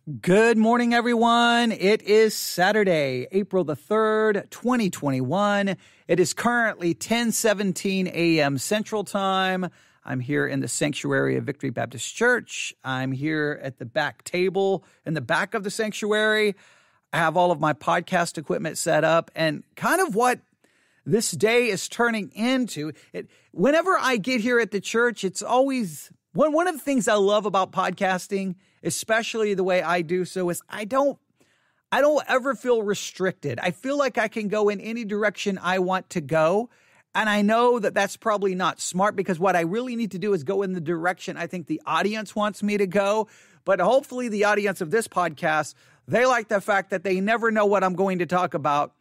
Good morning, everyone. It is Saturday, April the 3rd, 2021. It is currently 10:17 a.m. Central Time. I'm here in the sanctuary of Victory Baptist Church. I'm here at the back table in the back of the sanctuary. I have all of my podcast equipment set up, and kind of what this day is turning into. Whenever I get here at the church, it's always one of the things I love about podcasting, especially the way I do so, is I don't ever feel restricted. I feel like I can go in any direction I want to go. And I know that that's probably not smart, because what I really need to do is go in the direction I think the audience wants me to go. But hopefully the audience of this podcast, they like the fact that they never know what I'm going to talk about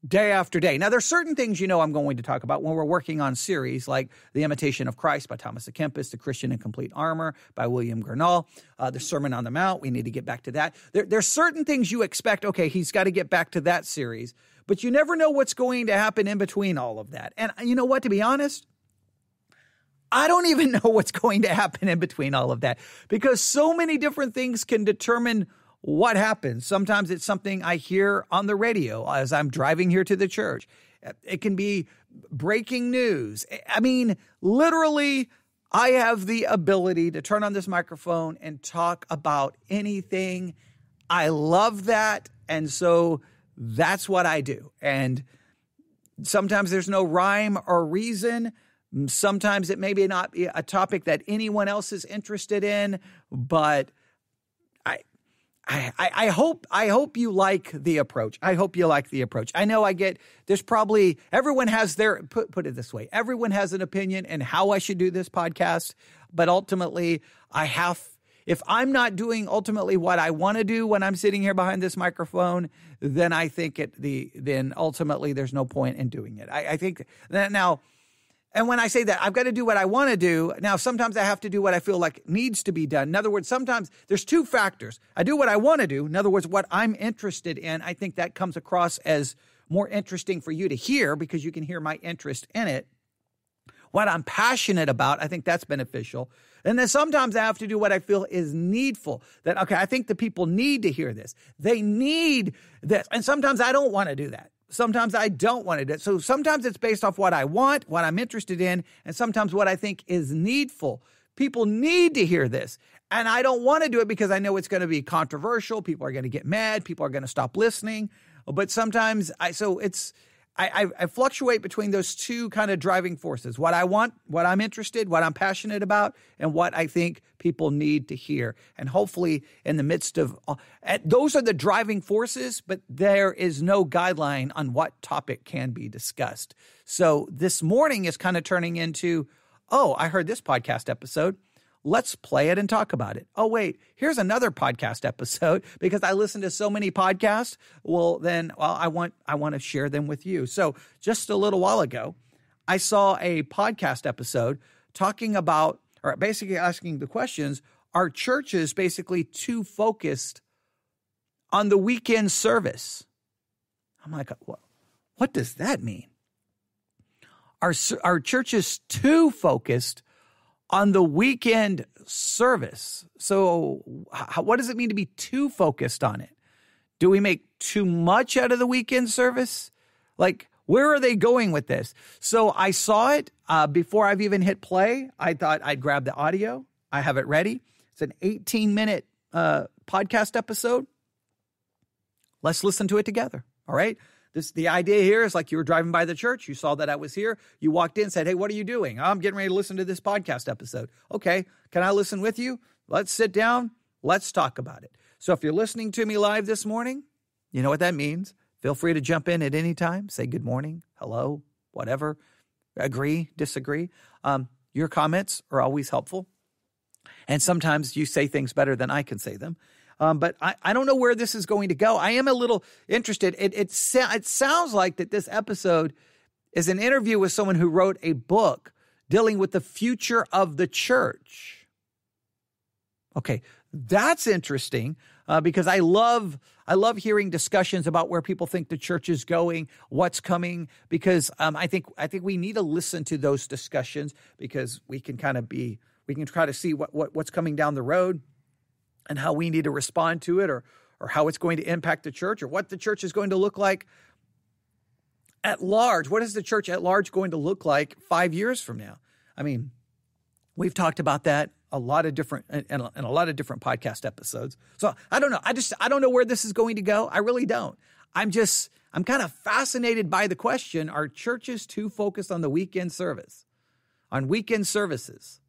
day after day. Now, there's certain things I'm going to talk about when we're working on series like The Imitation of Christ by Thomas A. Kempis, The Christian in Complete Armor by William Gurnall, the Sermon on the Mount. We need to get back to that. There's certain things you expect, okay, he's got to get back to that series, but you never know what's going to happen in between all of that. And you know what, to be honest, I don't even know what's going to happen in between all of that, because so many different things can determine what happens. Sometimes it's something I hear on the radio as I'm driving here to the church. It can be breaking news. I mean, literally, I have the ability to turn on this microphone and talk about anything. I love that. And so that's what I do. And sometimes there's no rhyme or reason. Sometimes it may be not be a topic that anyone else is interested in, but I hope you like the approach. I hope you like the approach. I know there's probably, everyone has put it this way, everyone has an opinion in how I should do this podcast, but ultimately if I'm not doing ultimately what I want to do when I'm sitting here behind this microphone, then I think then ultimately there's no point in doing it. I think that now, and when I say that, I've got to do what I want to do. Now, sometimes I have to do what I feel like needs to be done. In other words, sometimes there's two factors. I do what I want to do. In other words, what I'm interested in. I think that comes across as more interesting for you to hear, because you can hear my interest in it. What I'm passionate about, I think that's beneficial. And then sometimes I have to do what I feel is needful. That, okay, I think the people need to hear this. They need this. And sometimes I don't want to do that. Sometimes I don't want to do it. So sometimes it's based off what I want, what I'm interested in, and sometimes what I think is needful. People need to hear this. And I don't want to do it because I know it's going to be controversial. People are going to get mad. People are going to stop listening. But sometimes I fluctuate between those two kind of driving forces: what I want, what I'm interested, what I'm passionate about, and what I think people need to hear. And hopefully in the midst of those are the driving forces, but there is no guideline on what topic can be discussed. So this morning is kind of turning into, oh, I heard this podcast episode. Let's play it and talk about it. Oh, wait, here's another podcast episode, because I listen to so many podcasts. I want to share them with you. So just a little while ago, I saw a podcast episode talking about, or basically asking the questions, are churches basically too focused on the weekend service? I'm like, what does that mean? Are churches too focused on the weekend service? So what does it mean to be too focused on it? Do we make too much out of the weekend service? Like, where are they going with this? So I saw it before I've even hit play. I thought I'd grab the audio. I have it ready. It's an 18-minute podcast episode. Let's listen to it together. All right. The idea here is like you were driving by the church. You saw that I was here. You walked in, said, hey, what are you doing? I'm getting ready to listen to this podcast episode. Okay. Can I listen with you? Let's sit down. Let's talk about it. So if you're listening to me live this morning, you know what that means. Feel free to jump in at any time. Say good morning, hello, whatever. Agree, disagree. Your comments are always helpful. And sometimes you say things better than I can say them. But I don't know where this is going to go. I am a little interested. It sounds like that this episode is an interview with someone who wrote a book dealing with the future of the church. Okay, that's interesting because I love hearing discussions about where people think the church is going, what's coming, because I think we need to listen to those discussions because we can try to see what's coming down the road. and how we need to respond to it, or how it's going to impact the church, or what the church is going to look like at large. What is the church at large going to look like 5 years from now? I mean, we've talked about that in a lot of different podcast episodes. So I don't know. I don't know where this is going to go. I really don't. I'm kind of fascinated by the question, are churches too focused on the weekend service, on weekend services?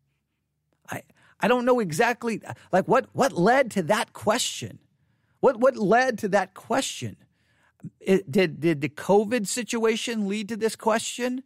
I don't know exactly, like what led to that question? What led to that question? Did the COVID situation lead to this question?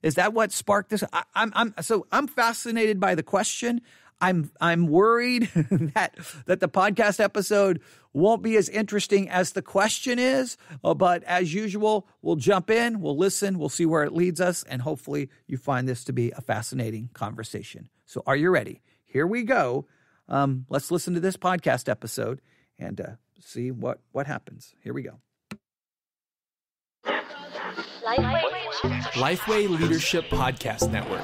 Is that what sparked this? I'm fascinated by the question. I'm worried that the podcast episode won't be as interesting as the question is. But as usual, we'll jump in, we'll listen, we'll see where it leads us, and hopefully you find this to be a fascinating conversation. So are you ready? Here we go. Let's listen to this podcast episode and see what happens. Here we go. Lifeway Leadership Podcast Network.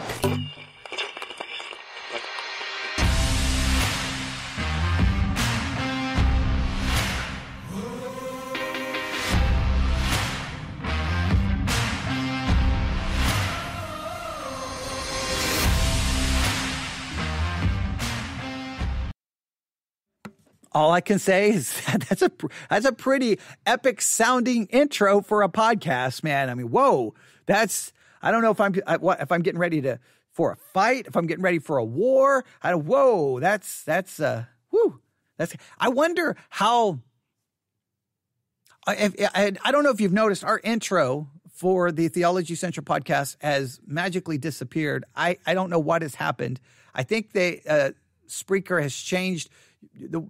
All I can say is that's a pretty epic sounding intro for a podcast, man. I mean, whoa, I don't know if I'm getting ready for a fight, if I'm getting ready for a war. I wonder how. I don't know if you've noticed our intro for the Theology Central podcast has magically disappeared. I don't know what has happened. I think Spreaker has changed.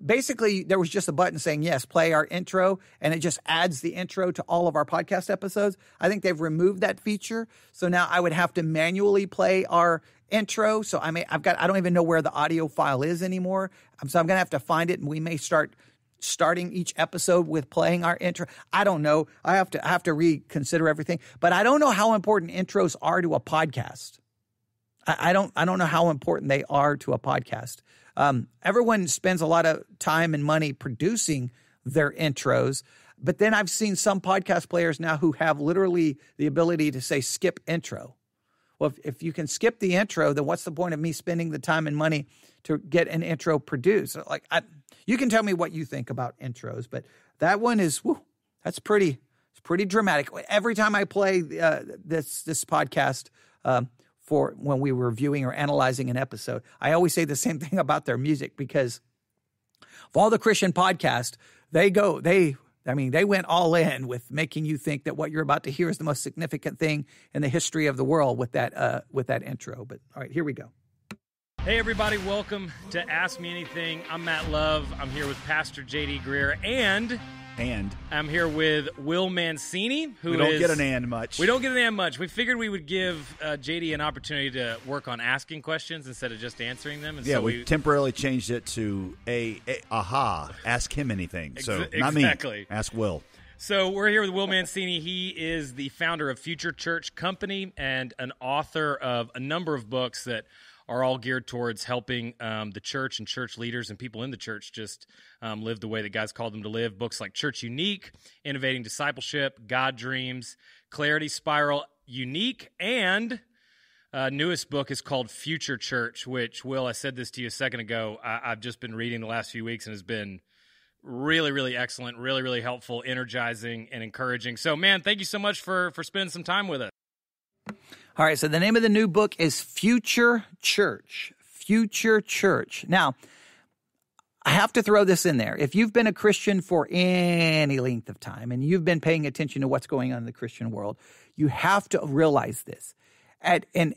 Basically, there was just a button saying, yes, play our intro, and it just adds the intro to all of our podcast episodes. I think they've removed that feature. So now I would have to manually play our intro. So I don't even know where the audio file is anymore. So I'm going to have to find it, and we may starting each episode with playing our intro. I don't know. I have to reconsider everything, but I don't know how important intros are to a podcast. I don't know how important they are to a podcast. Everyone spends a lot of time and money producing their intros, but then I've seen some podcast players now who have literally the ability to say skip intro. Well, if you can skip the intro, then what's the point of me spending the time and money to get an intro produced? You can tell me what you think about intros, but that one is it's pretty dramatic. Every time I play this podcast for when we were reviewing or analyzing an episode, I always say the same thing about their music, because for all the Christian podcasts, they went all in with making you think that what you're about to hear is the most significant thing in the history of the world with that intro. But all right, here we go. Hey everybody, welcome to Ask Me Anything. I'm Matt Love. I'm here with Pastor J.D. Greer, and I'm here with Will Mancini, who we don't get an and much. We don't get an and much. We figured we would give J.D. an opportunity to work on asking questions instead of just answering them. And yeah, so we temporarily changed it to ask him anything. So not exactly. Me, ask Will. So we're here with Will Mancini. He is the founder of Future Church Company and an author of a number of books that are all geared towards helping the church and church leaders and people in the church just live the way that God's called them to live. Books like Church Unique, Innovating Discipleship, God Dreams, Clarity Spiral, Unique, and newest book is called Future Church, which, Will, I said this to you a second ago, I've just been reading the last few weeks and has been really, really excellent, really, really helpful, energizing, and encouraging. So, man, thank you so much for spending some time with us. All right, so the name of the new book is Future Church. Future Church. Now, I have to throw this in there. If you've been a Christian for any length of time and you've been paying attention to what's going on in the Christian world, you have to realize this. I don't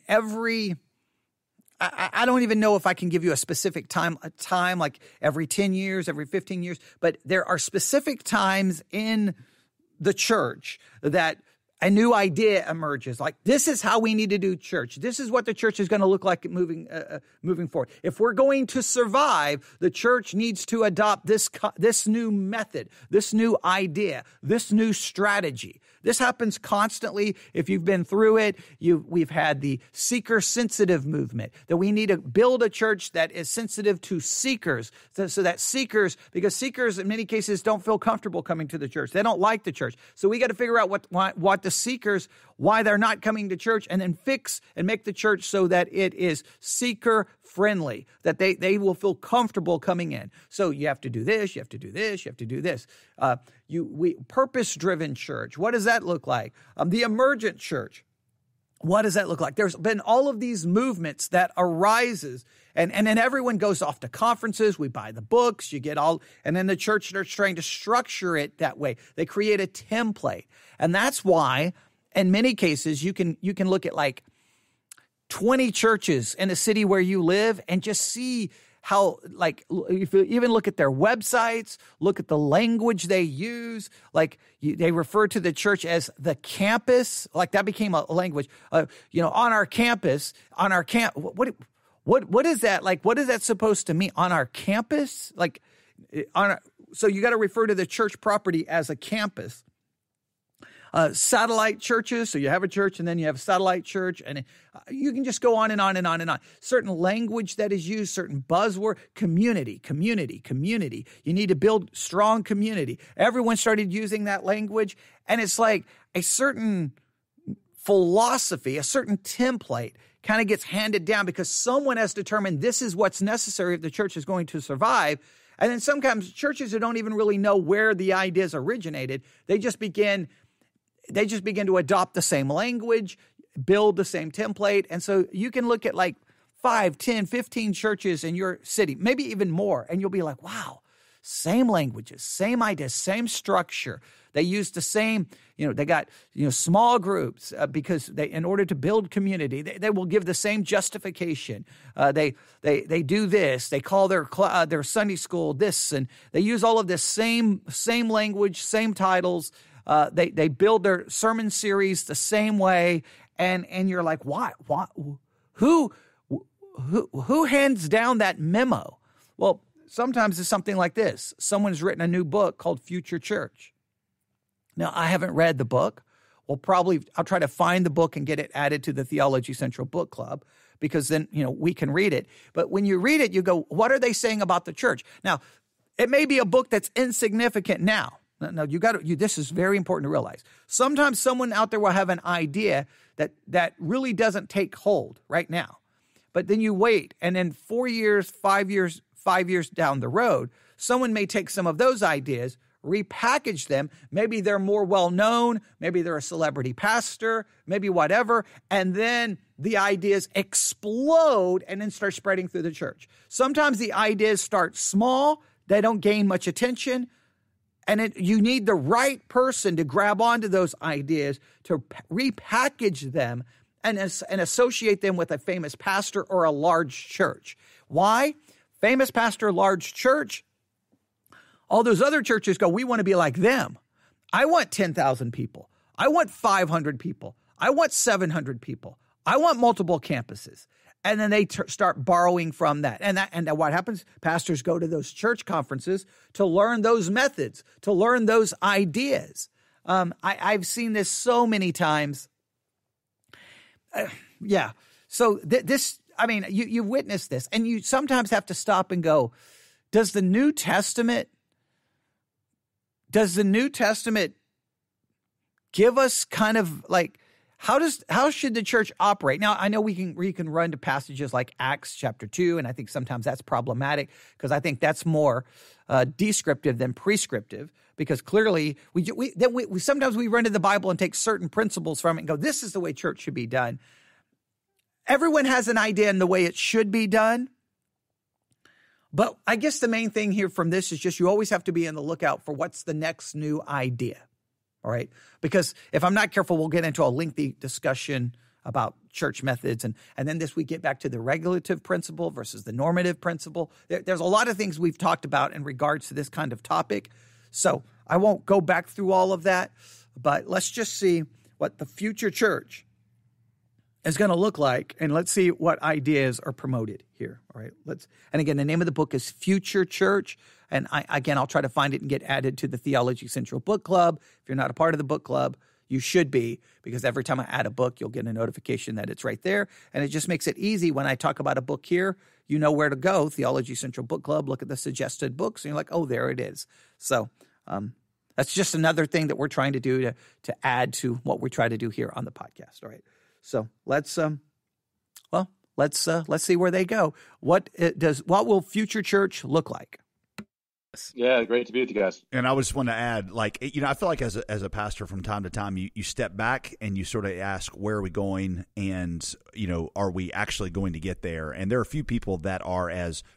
even know if I can give you a specific time like every 10 years, every 15 years, but there are specific times in the church that a new idea emerges. Like, this is how we need to do church. This is what the church is going to look like moving forward. If we're going to survive, the church needs to adopt this new method, this new idea, this new strategy. This happens constantly. If you've been through it, we've had the seeker-sensitive movement, that we need to build a church that is sensitive to seekers, so that because seekers in many cases don't feel comfortable coming to the church. They don't like the church. So we got to figure out what the seekers, why they're not coming to church, and then fix and make the church so that it is seeker-friendly, that they will feel comfortable coming in. So you have to do this, you have to do this, you have to do this. Purpose-driven church, what does that look like? The emergent church, what does that look like? There's been all of these movements that arises, and then everyone goes off to conferences. We buy the books, and then the church starts trying to structure it that way. They create a template, and that's why, in many cases, you can look at like 20 churches in a city where you live and just see how, like, if you even look at their websites, look at the language they use, they refer to the church as the campus, like that became a language, on our campus, what is that? Like, what is that supposed to mean? On our campus? So you got to refer to the church property as a campus. Satellite churches, so you have a church and then you have a satellite church, and you can just go on and on and on and on. Certain language that is used, certain buzzword, community. You need to build strong community. Everyone started using that language, and it's like a certain philosophy, a certain template kind of gets handed down because someone has determined this is what's necessary if the church is going to survive. And then sometimes churches who don't even really know where the ideas originated, they just begin to adopt the same language, build the same template. And so you can look at like 5, 10, 15 churches in your city, maybe even more, and you'll be like, wow, same languages, same ideas, same structure. They use the same, they got, small groups because in order to build community, they will give the same justification. They do this. They call their Sunday school this, and they use all of this same language, same titles. They build their sermon series the same way, and you're like, why? Who hands down that memo? Well, sometimes it's something like this. Someone's written a new book called Future Church. Now, I haven't read the book. Well, I'll try to find the book and get it added to the Theology Central Book Club, because then, we can read it. But when you read it, you go, what are they saying about the church? Now, it may be a book that's insignificant now. No, this is very important to realize. Sometimes someone out there will have an idea that really doesn't take hold right now. But then you wait, and then 4 years, 5 years down the road, someone may take some of those ideas, repackage them. Maybe they're more well-known. Maybe they're a celebrity pastor, maybe whatever. And then the ideas explode and then start spreading through the church. Sometimes the ideas start small. They don't gain much attention. And you need the right person to grab onto those ideas, to repackage them and associate them with a famous pastor or a large church. Why? Famous pastor, large church. All those other churches go, we want to be like them. I want 10,000 people. I want 500 people. I want 700 people. I want multiple campuses. And then they start borrowing from that. And what happens? Pastors go to those church conferences to learn those methods, to learn those ideas. I've seen this so many times. So you've witnessed this, and you sometimes have to stop and go, does the New Testament give us kind of like, how should the church operate? Now, I know we can run to passages like Acts chapter 2, and I think sometimes that's problematic because I think that's more descriptive than prescriptive, because clearly we sometimes we run to the Bible and take certain principles from it and go, this is the way church should be done. Everyone has an idea in the way it should be done. But I guess the main thing here from this is just you always have to be on the lookout for what's the next new idea. All right. Because if I'm not careful, we'll get into a lengthy discussion about church methods. And then we get back to the regulative principle versus the normative principle. There's a lot of things we've talked about in regards to this kind of topic. So I won't go back through all of that, but let's just see what the future church is going to look like, and let's see what ideas are promoted here. All right, and again, the name of the book is Future Church, and I'll try to find it and get added to the Theology Central Book Club. If you're not a part of the book club, you should be, because every time I add a book, you'll get a notification that it's right there, and it just makes it easy when I talk about a book here. You know where to go, Theology Central Book Club, look at the suggested books, and you're like, oh, there it is. So that's just another thing that we're trying to do to add to what we try to do here on the podcast. All right. So let's see where they go. What will Future Church look like? Yeah, great to be with you guys. And I just want to add, I feel like as a pastor, from time to time, you step back and you sort of ask, where are we going? And, are we actually going to get there? And there are a few people that are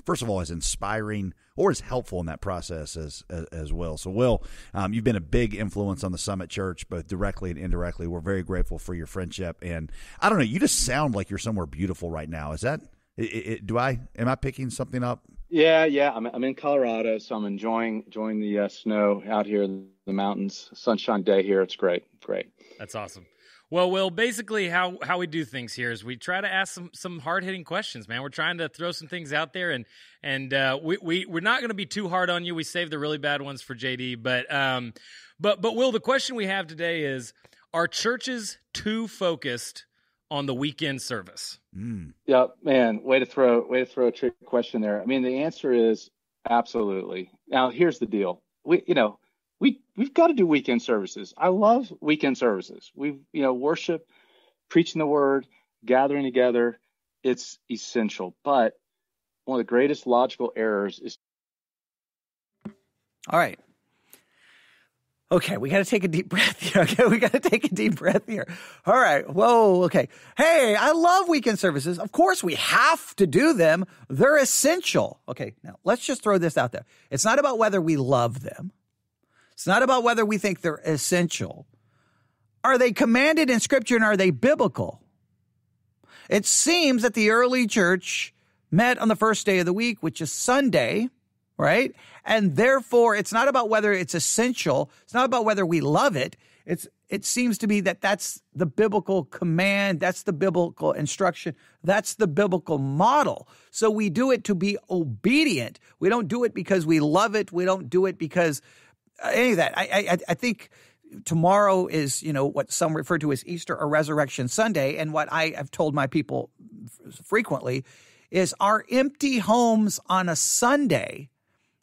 first of all, as inspiring or as helpful in that process as well. So, Will, you've been a big influence on the Summit Church, both directly and indirectly. We're very grateful for your friendship. And I don't know, you just sound like you're somewhere beautiful right now. Is that, am I picking something up? Yeah. I'm in Colorado, so I'm enjoying the snow out here in the mountains. Sunshine day here. It's great. That's awesome. Well, Will, basically how we do things here is we try to ask some hard-hitting questions, man. We're trying to throw some things out there, and we're not going to be too hard on you. We saved the really bad ones for JD, but Will, the question we have today is: are churches too focused on the weekend service? Yeah, man, way to throw a trick question there. I mean, the answer is absolutely. Now, here's the deal. We've got to do weekend services. I love weekend services. Worship, preaching the word, gathering together. It's essential. But one of the greatest logical errors is. All right. Okay, we got to take a deep breath here. All right. Whoa. Okay. Hey, I love weekend services. Of course, we have to do them. They're essential. Okay. Now let's just throw this out there. It's not about whether we love them. It's not about whether we think they're essential. Are they commanded in Scripture, and are they biblical? It seems that the early church met on the first day of the week, which is Sunday, right? And therefore, it's not about whether it's essential. It's not about whether we love it. It seems to be that's the biblical command. That's the biblical instruction. That's the biblical model. So we do it to be obedient. We don't do it because we love it. We don't do it because any of that. I think tomorrow is, what some refer to as Easter or Resurrection Sunday. And what I have told my people frequently is our empty homes on a Sunday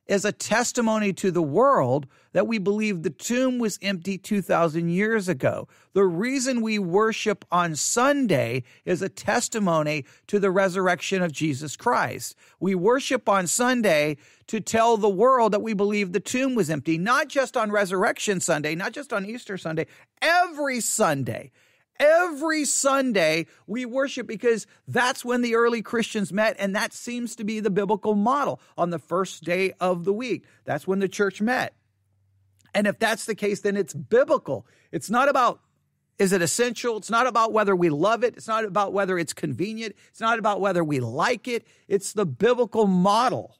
is a testimony to the world that we believe the tomb was empty 2,000 years ago. The reason we worship on Sunday is a testimony to the resurrection of Jesus Christ. We worship on Sunday to tell the world that we believe the tomb was empty, not just on Resurrection Sunday, not just on Easter Sunday, every Sunday. Every Sunday we worship because that's when the early Christians met, and that seems to be the biblical model on the first day of the week. That's when the church met. And if that's the case, then it's biblical. It's not about, is it essential? It's not about whether we love it. It's not about whether it's convenient. It's not about whether we like it. It's the biblical model.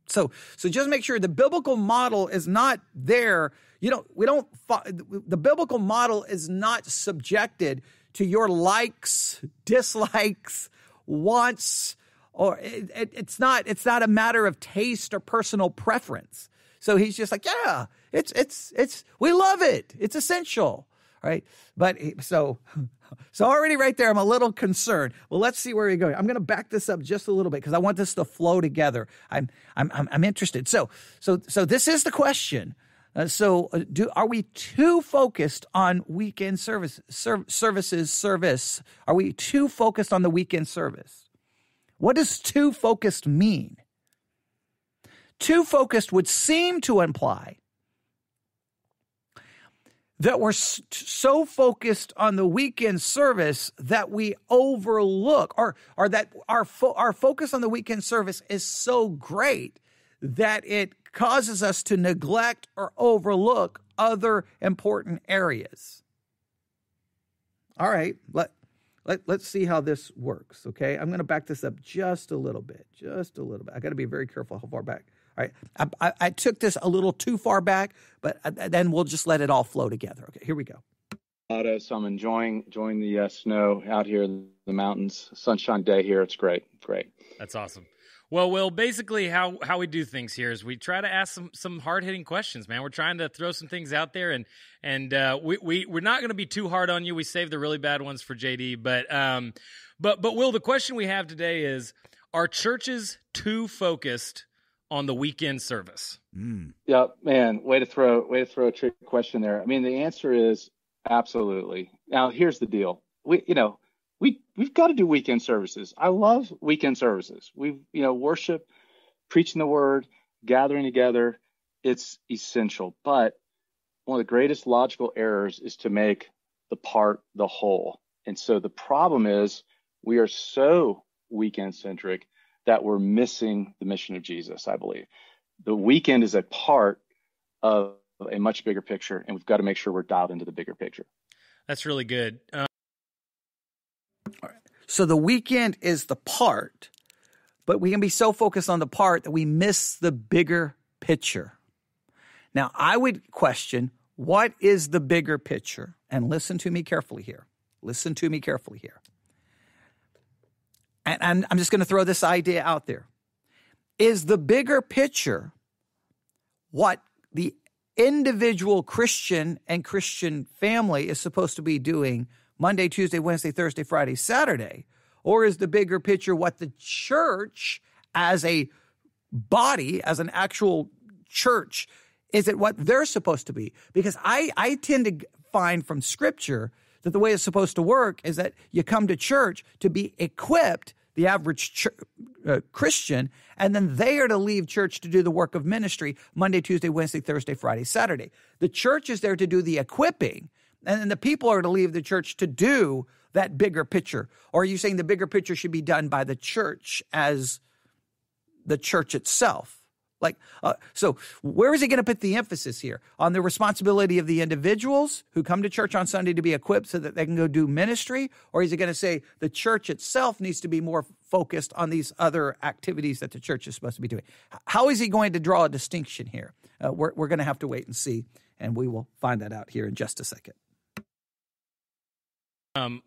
So just make sure the biblical model is not there. The biblical model is not subjected to your likes, dislikes, wants, or it's not a matter of taste or personal preference. So he's just like, yeah, we love it. It's essential. Right. But so already right there, I'm a little concerned. Well, let's see where we go. I'm going to back this up just a little bit because I want this to flow together. I'm interested. So this is the question. Are we too focused on weekend service? Are we too focused on the weekend service? What does too focused mean? Too focused would seem to imply that we're so focused on the weekend service that we overlook, or that our focus on the weekend service is so great that it causes us to neglect or overlook other important areas. All right, let's see how this works, okay? I'm going to back this up just a little bit. I got to be very careful how far back. All right, I took this a little too far back, but then we'll just let it all flow together. Okay, here we go. So I'm enjoying the snow out here in the mountains. Sunshine day here. It's great. Great. That's awesome. Well, Will, basically how we do things here is we try to ask some hard-hitting questions, man. We're trying to throw some things out there, and we're not going to be too hard on you. We saved the really bad ones for JD, but Will, the question we have today is: are churches too focused on the weekend service? Yeah, man. Way to throw a trick question there. I mean, the answer is absolutely. Now, here's the deal. We've got to do weekend services. I love weekend services. Worship, preaching the word, gathering together. It's essential. But one of the greatest logical errors is to make the part the whole. And so the problem is we are so weekend centric that we're missing the mission of Jesus, I believe. The weekend is a part of a much bigger picture, and we've got to make sure we're dialed into the bigger picture. That's really good. So the weekend is the part, but we can be so focused on the part that we miss the bigger picture. Now, I would question, what is the bigger picture? And listen to me carefully here. And I'm just going to throw this idea out there. Is the bigger picture what the individual Christian and Christian family is supposed to be doing Monday, Tuesday, Wednesday, Thursday, Friday, Saturday? Or is the bigger picture what the church as a body, as an actual church, is it what they're supposed to be? Because I tend to find from Scripture that the way it's supposed to work is that you come to church to be equipped, the average Christian, and then they are to leave church to do the work of ministry Monday, Tuesday, Wednesday, Thursday, Friday, Saturday. The church is there to do the equipping, and then the people are to leave the church to do that bigger picture. Or are you saying the bigger picture should be done by the church as the church itself? So where is he going to put the emphasis here? On the responsibility of the individuals who come to church on Sunday to be equipped so that they can go do ministry? Or is he going to say the church itself needs to be more focused on these other activities that the church is supposed to be doing? How is he going to draw a distinction here? We're going to have to wait and see, and we will find that out here in just a second.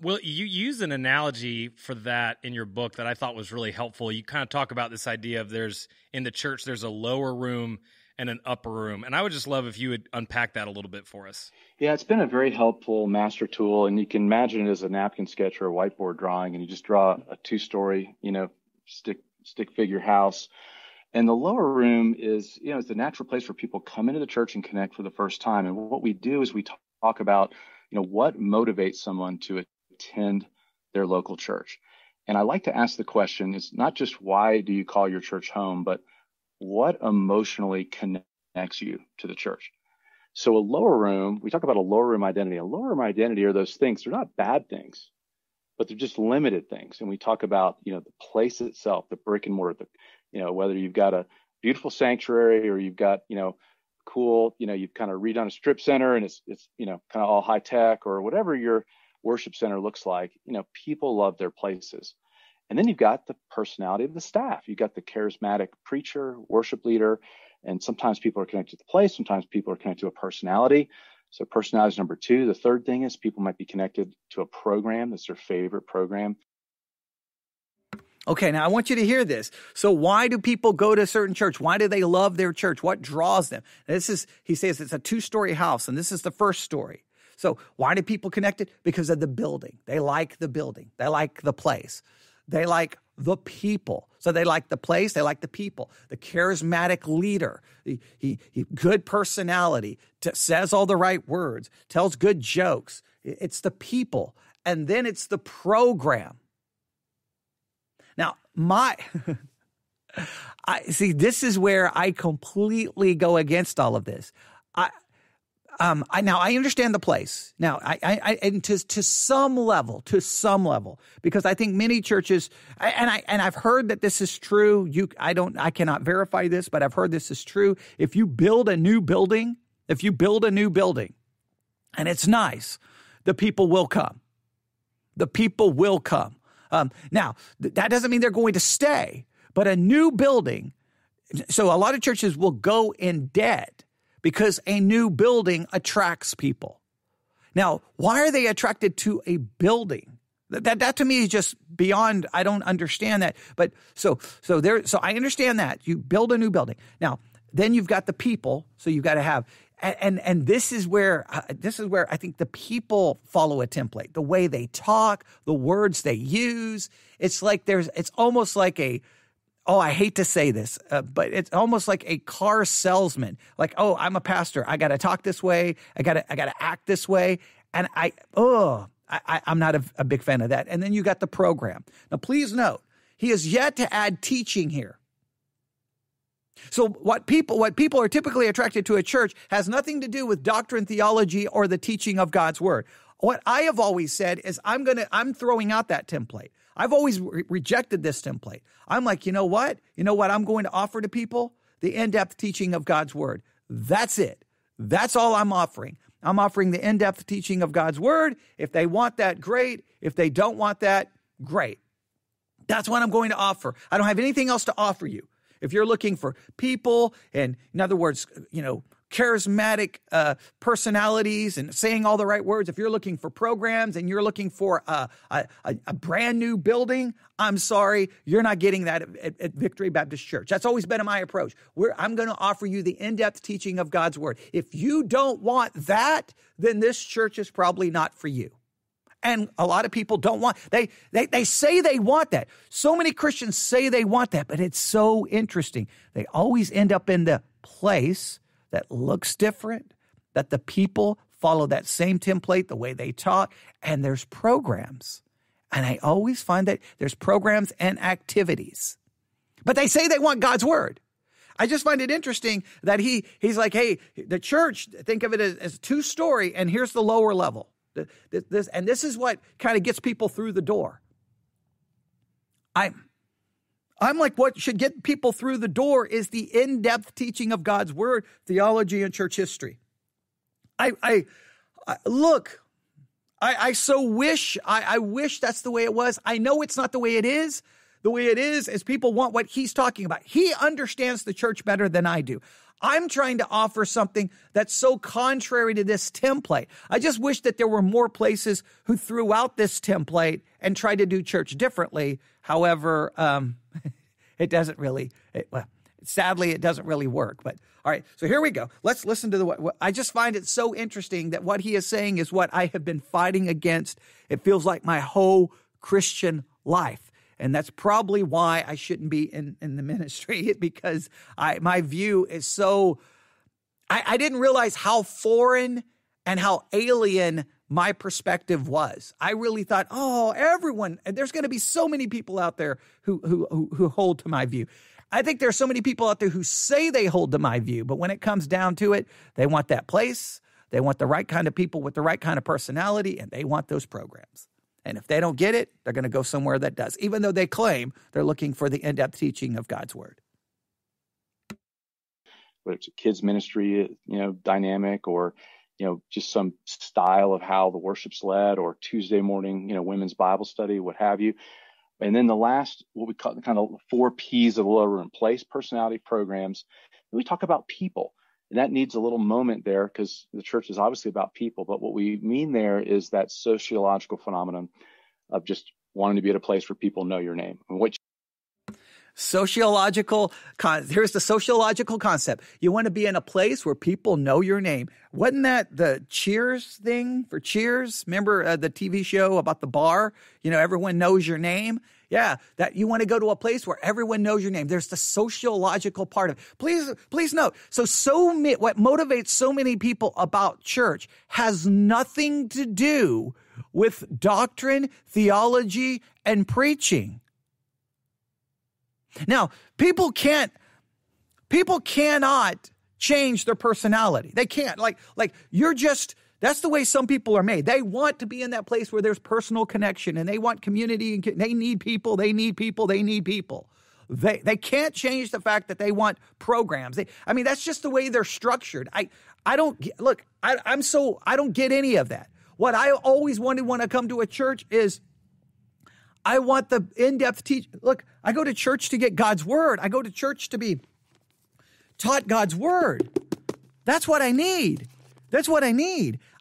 Well, you use an analogy for that in your book that I thought was really helpful. You kind of talk about this idea of in the church, there's a lower room and an upper room. And I would just love if you would unpack that a little bit for us. Yeah, it's been a very helpful master tool. And you can imagine it as a napkin sketch or a whiteboard drawing, and you just draw a 2-story, stick figure house. And the lower room is, it's the natural place where people come into the church and connect for the first time. And what we do is we talk about what motivates someone to attend their local church? And I like to ask the question, it's not just why do you call your church home, but what emotionally connects you to the church? So a lower room, we talk about a lower room identity. A lower room identity are those things. They're not bad things, but they're just limited things. And we talk about, the place itself, the brick and mortar, whether you've got a beautiful sanctuary or you've got, cool, you've kind of redone a strip center and it's kind of all high tech, or whatever your worship center looks like. People love their places. And then you've got the personality of the staff. You've got the charismatic preacher, worship leader, and sometimes people are connected to the place. Sometimes people are connected to a personality. So personality is number 2. The third thing is people might be connected to a program that's their favorite program. Okay, now I want you to hear this. So why do people go to a certain church? Why do they love their church? What draws them? He says it's a 2-story house, and this is the first story. So why do people connect it? Because of the building. They like the building. They like the place. They like the people. So they like the place. They like the people. The charismatic leader, he good personality, says all the right words, tells good jokes. It's the people. And then it's the program. Now, this is where I completely go against all of this. Now I understand the place. Now, and to some level, because I think many churches, and I've heard that this is true. I cannot verify this, but I've heard this is true. If you build a new building, and it's nice, the people will come. Now, that doesn't mean they're going to stay, but a new building. So a lot of churches will go in debt because a new building attracts people. Now, why are they attracted to a building? That to me is just beyond, I don't understand that. But so I understand that. You build a new building. Now, then you've got the people, so you've got to have, and this is where I think the people follow a template. The way they talk, the words they use. It's almost like I hate to say this, but it's almost like a car salesman. Like, oh, I'm a pastor. I got to talk this way. I got to act this way. And I'm not a big fan of that. And then you got the program. Now, please note, he has yet to add teaching here. So what people are typically attracted to a church has nothing to do with doctrine, theology, or the teaching of God's word. What I have always said is I'm throwing out that template. I've always rejected this template. I'm like, you know what? I'm going to offer to people? The in-depth teaching of God's word. That's it. That's all I'm offering. I'm offering the in-depth teaching of God's word. If they want that, great. If they don't want that, great. That's what I'm going to offer. I don't have anything else to offer you. If you're looking for people and, in other words, charismatic personalities and saying all the right words, if you're looking for programs and you're looking for a brand new building, I'm sorry, you're not getting that at Victory Baptist Church. That's always been my approach. I'm going to offer you the in-depth teaching of God's word. If you don't want that, then this church is probably not for you. And a lot of people don't want, they say they want that. So many Christians say they want that, but it's so interesting. They always end up in the place that looks different, that the people follow that same template, the way they talk, and there's programs. And I always find that there's programs and activities. But they say they want God's word. I just find it interesting that he's like, hey, the church, think of it as two-story, and here's the lower level. This is what kind of gets people through the door. I'm like, what should get people through the door is the in-depth teaching of God's word, theology, and church history. I so wish, I wish that's the way it was. I know it's not the way it is. The way it is people want what he's talking about. He understands the church better than I do. I'm trying to offer something that's so contrary to this template. I just wish that there were more places who threw out this template and tried to do church differently. However, it doesn't really, sadly, it doesn't really work. But all right, so here we go. Let's listen to I just find it so interesting that what he is saying is what I have been fighting against. It feels like my whole Christian life. And that's probably why I shouldn't be in the ministry, because my view is so, I didn't realize how foreign and how alien my perspective was. I really thought, everyone, and there's going to be so many people out there who hold to my view. I think there's so many people out there who say they hold to my view, but when it comes down to it, they want that place, they want the right kind of people with the right kind of personality, and they want those programs. And if they don't get it, they're going to go somewhere that does, even though they claim they're looking for the in-depth teaching of God's word. Whether it's a kids ministry, dynamic, or, just some style of how the worship's led, or Tuesday morning, women's Bible study, what have you. And then the last, what we call the kind of 4 P's of the lower in place, personality, programs. We talk about people. And that needs a little moment there, because the church is obviously about people. But what we mean there is that sociological phenomenon of just wanting to be at a place where people know your name. And which here's the sociological concept. You want to be in a place where people know your name. Wasn't that the Cheers thing for Cheers? Remember the TV show about the bar? Everyone knows your name. Yeah, that you want to go to a place where everyone knows your name. There's the sociological part of it. Please note. What motivates so many people about church has nothing to do with doctrine, theology, and preaching. Now, people cannot change their personality. They can't. Like you're just, that's the way some people are made. They want to be in that place where there's personal connection, and they want community, and they need people. They can't change the fact that they want programs. That's just the way they're structured. I don't get any of that. What I always wanted when I come to a church is, I want the in-depth teaching. Look, I go to church to get God's word. I go to church to be taught God's word. That's what I need.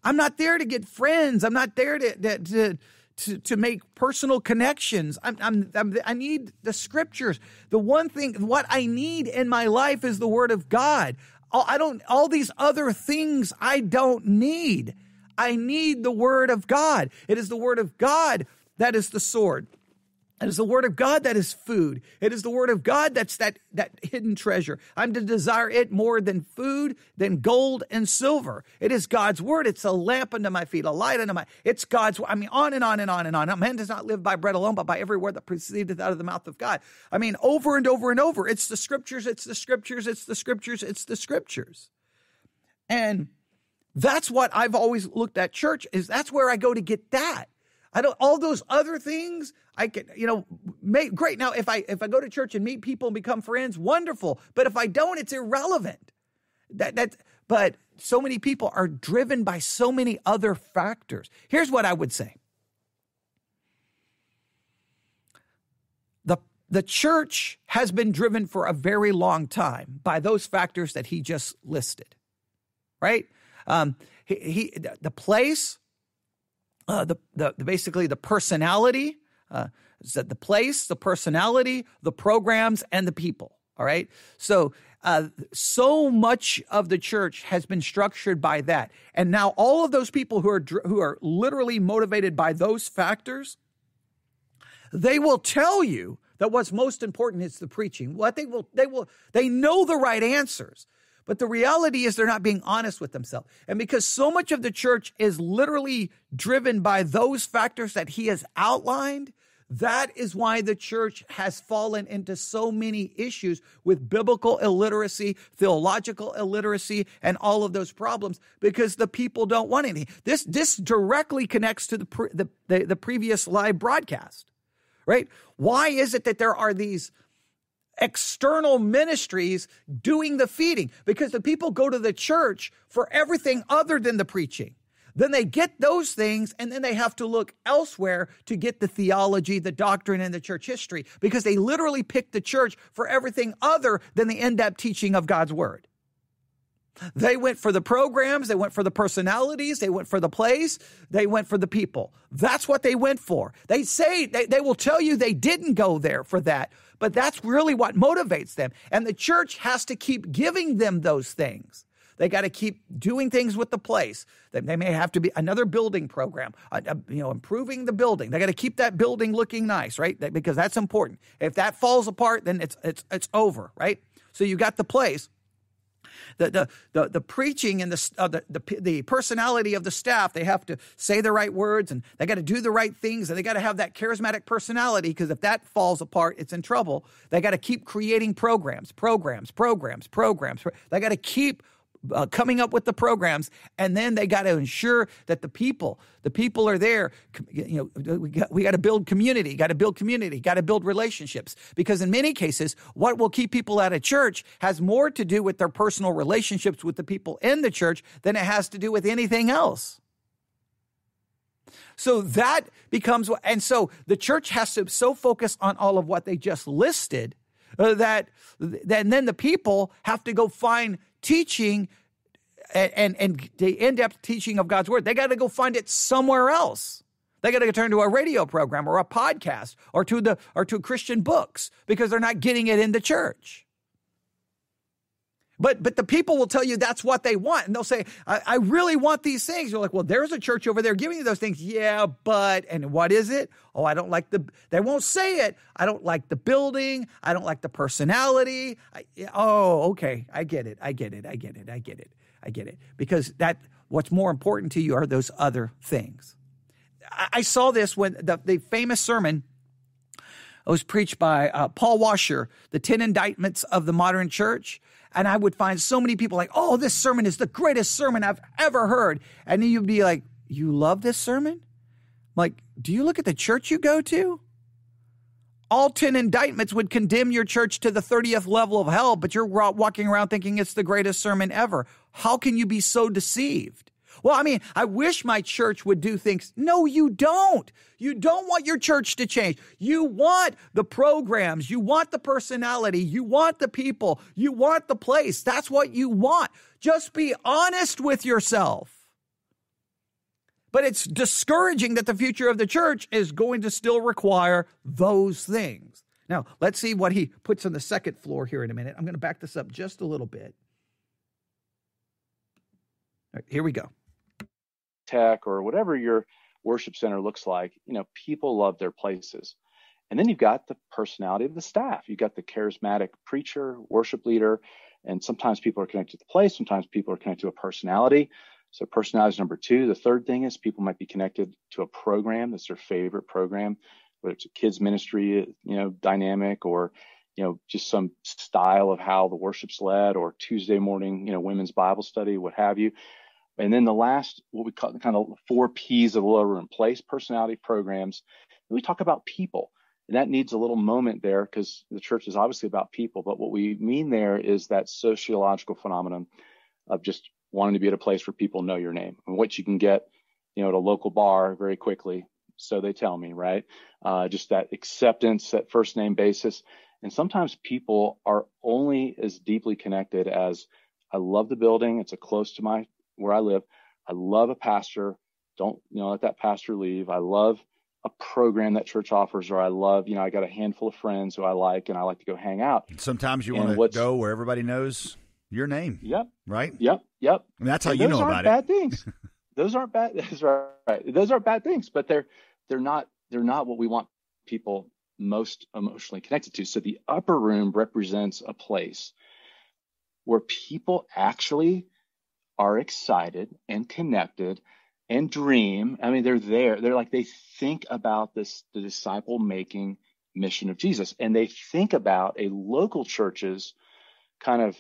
I'm not there to get friends. I'm not there to make personal connections. I need the scriptures. The one thing, what I need in my life is the word of God. All these other things I don't need. I need the word of God. It is the word of God that is the sword. It is the word of God that is food. It is the word of God that's that hidden treasure. I'm to desire it more than food, than gold and silver. It is God's word. It's a lamp unto my feet, a light unto my, it's God's, on and on and on and on. Man does not live by bread alone, but by every word that proceedeth out of the mouth of God. Over and over and over. It's the scriptures, it's the scriptures, it's the scriptures, it's the scriptures. And that's what I've always looked at church, is that's where I go to get that. All those other things, I can, great. Now, if I go to church and meet people and become friends, wonderful. But if I don't, it's irrelevant. But so many people are driven by so many other factors. Here's what I would say. The church has been driven for a very long time by those factors that he just listed, right? The place, basically the personality, the place, the personality, the programs, and the people. All right. So much of the church has been structured by that. And now all of those people who are literally motivated by those factors, they will tell you that what's most important is the preaching. They know the right answers. But the reality is they're not being honest with themselves. And because so much of the church is literally driven by those factors that he has outlined, that is why the church has fallen into so many issues with biblical illiteracy, theological illiteracy, and all of those problems, because the people don't want anything. This directly connects to the previous live broadcast, right? Why is it that there are these external ministries doing the feeding? Because the people go to the church for everything other than the preaching. Then they get those things, and then they have to look elsewhere to get the theology, the doctrine, and the church history, because they literally pick the church for everything other than the in-depth teaching of God's word. They went for the programs, they went for the personalities, they went for the place, they went for the people. That's what they went for. They say, they will tell you they didn't go there for that, but that's really what motivates them. And the church has to keep giving them those things. They got to keep doing things with the place. They may have to be another building program, improving the building. They got to keep that building looking nice, right? Because that's important. If that falls apart, then it's over, right? So you got the place. The preaching and the personality of the staff, they have to say the right words, and they got to do the right things, and they got to have that charismatic personality, because if that falls apart, it's in trouble. They got to keep creating programs. They got to keep coming up with the programs, and then they got to ensure that the people are there. We got to build community, got to build relationships, because in many cases, what will keep people out of church has more to do with their personal relationships with the people in the church than it has to do with anything else. So that becomes, and so the church has to so focus on all of what they just listed that then the people have to go find teaching and the in-depth teaching of God's word. They got to go find it somewhere else. They got to turn to a radio program or a podcast or to Christian books, because they're not getting it in the church. But the people will tell you that's what they want. And they'll say, I really want these things. You're like, well, there's a church over there giving you those things. Yeah, but, and what is it? Oh, I don't like they won't say it. I don't like the building. I don't like the personality. Okay. I get it. Because what's more important to you are those other things. I saw this when the famous sermon was preached by Paul Washer, The 10 Indictments of the Modern Church. And I would find so many people like, oh, this sermon is the greatest sermon I've ever heard. And then you'd be like, you love this sermon? I'm like, do you look at the church you go to? All 10 indictments would condemn your church to the 30th level of hell, but you're walking around thinking it's the greatest sermon ever. How can you be so deceived? Well, I wish my church would do things. No, you don't. You don't want your church to change. You want the programs. You want the personality. You want the people. You want the place. That's what you want. Just be honest with yourself. But it's discouraging that the future of the church is going to still require those things. Now, let's see what he puts on the second floor here in a minute. I'm going to back this up just a little bit. All right, here we go. Tech or whatever your worship center looks like, people love their places. And then you've got the personality of the staff. You've got the charismatic preacher, worship leader, and sometimes people are connected to the place. Sometimes people are connected to a personality. So personality is number two. The third thing is people might be connected to a program that's their favorite program, whether it's a kids ministry, dynamic, or, just some style of how the worship's led, or Tuesday morning, women's Bible study, what have you. And then the last, what we call the kind of 4 P's of the lower room: place, personality, programs. And we talk about people. And that needs a little moment there because the church is obviously about people. But what we mean there is that sociological phenomenon of just wanting to be at a place where people know your name, and what you can get, at a local bar very quickly. So they tell me, right? Just that acceptance, that first name basis. And sometimes people are only as deeply connected as, I love the building. It's close to where I live. I love a pastor. Don't, let that pastor leave. I love a program that church offers, or I love, I got a handful of friends who I like, and I like to go hang out. Sometimes you want to go where everybody knows your name. Yep. Right? Yep. I mean, that's how you know about it. Bad things. Those aren't bad. That's right. Those aren't bad things, but they're not what we want people most emotionally connected to. So the upper room represents a place where people actually are excited and connected and dream. I mean, they're there. They're like, they think about the disciple making mission of Jesus, and they think about a local church's kind of,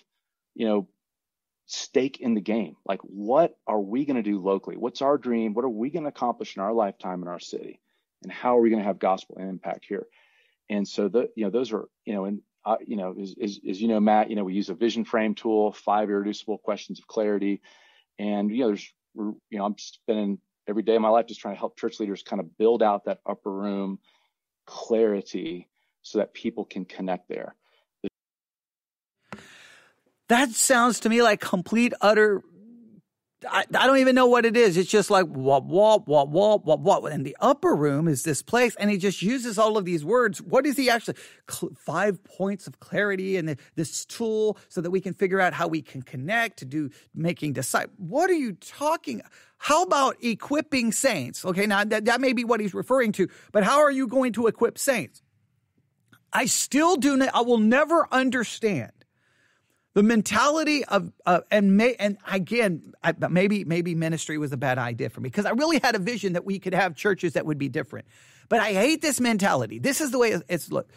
stake in the game. Like, what are we going to do locally? What's our dream? What are we going to accomplish in our lifetime in our city? And how are we going to have gospel impact here? And so those are, Matt, we use a vision frame tool, 5 irreducible questions of clarity. And, I'm spending every day of my life just trying to help church leaders kind of build out that upper room clarity so that people can connect there. That sounds to me like complete, utter, I don't even know what it is. It's just like wop, wop, wop, wop, wop, wop. And the upper room is this place, and he just uses all of these words. What is he actually? 5 points of clarity and this tool so that we can figure out how we can connect to do making disciples. What are you talking? How about equipping saints? Okay, now that may be what he's referring to, but how are you going to equip saints? I will never understand the mentality of maybe ministry was a bad idea for me, because I really had a vision that we could have churches that would be different. But I hate this mentality. This is the way it's look.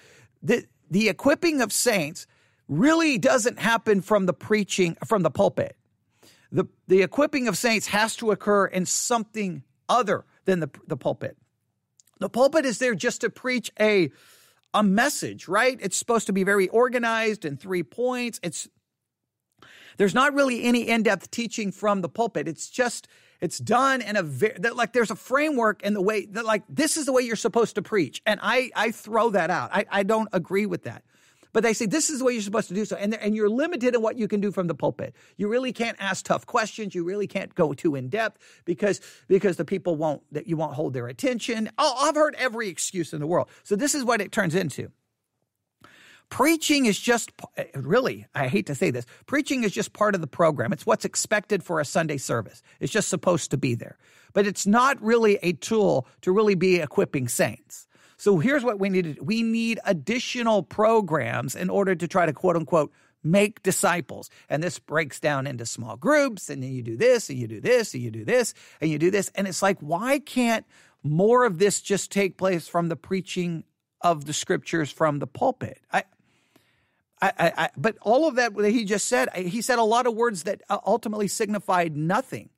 The equipping of saints really doesn't happen from the preaching, from the pulpit. The equipping of saints has to occur in something other than the pulpit. The pulpit is there just to preach a message, right? It's supposed to be very organized in 3 points. There's not really any in-depth teaching from the pulpit. It's done in there's a framework in the way that, this is the way you're supposed to preach. And I throw that out. I don't agree with that. But they say this is the way you're supposed to do so. And you're limited in what you can do from the pulpit. You really can't ask tough questions. You really can't go too in-depth because the people you won't hold their attention. Oh, I've heard every excuse in the world. So this is what it turns into. Preaching is just, really, I hate to say this, preaching is just part of the program. It's what's expected for a Sunday service. It's just supposed to be there. But it's not really a tool to really be equipping saints. So here's what we need to do. We need additional programs in order to try to, quote unquote, make disciples. And this breaks down into small groups, and then you do this, and you do this, and you do this, and you do this. And it's like, why can't more of this just take place from the preaching of the scriptures from the pulpit? But all of that he just said, he said a lot of words that ultimately signified nothing.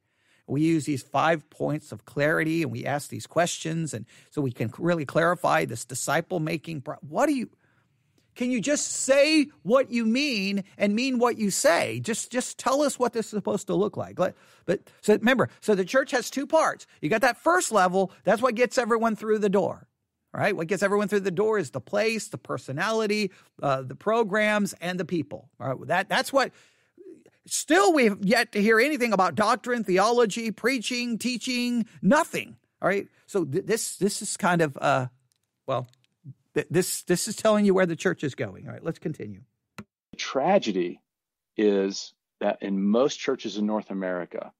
We use these 5 points of clarity, and we ask these questions, and so we can really clarify this disciple-making. Can you just say what you mean and mean what you say? Just tell us what this is supposed to look like. So remember, the church has 2 parts. You got that first level. That's what gets everyone through the door. All right, what gets everyone through the door is the place, the personality, the programs, and the people. All right, that's what. Still, we've yet to hear anything about doctrine, theology, preaching, teaching, nothing. All right. So this is kind of, this is telling you where the church is going. All right, let's continue. The tragedy is that in most churches in North America,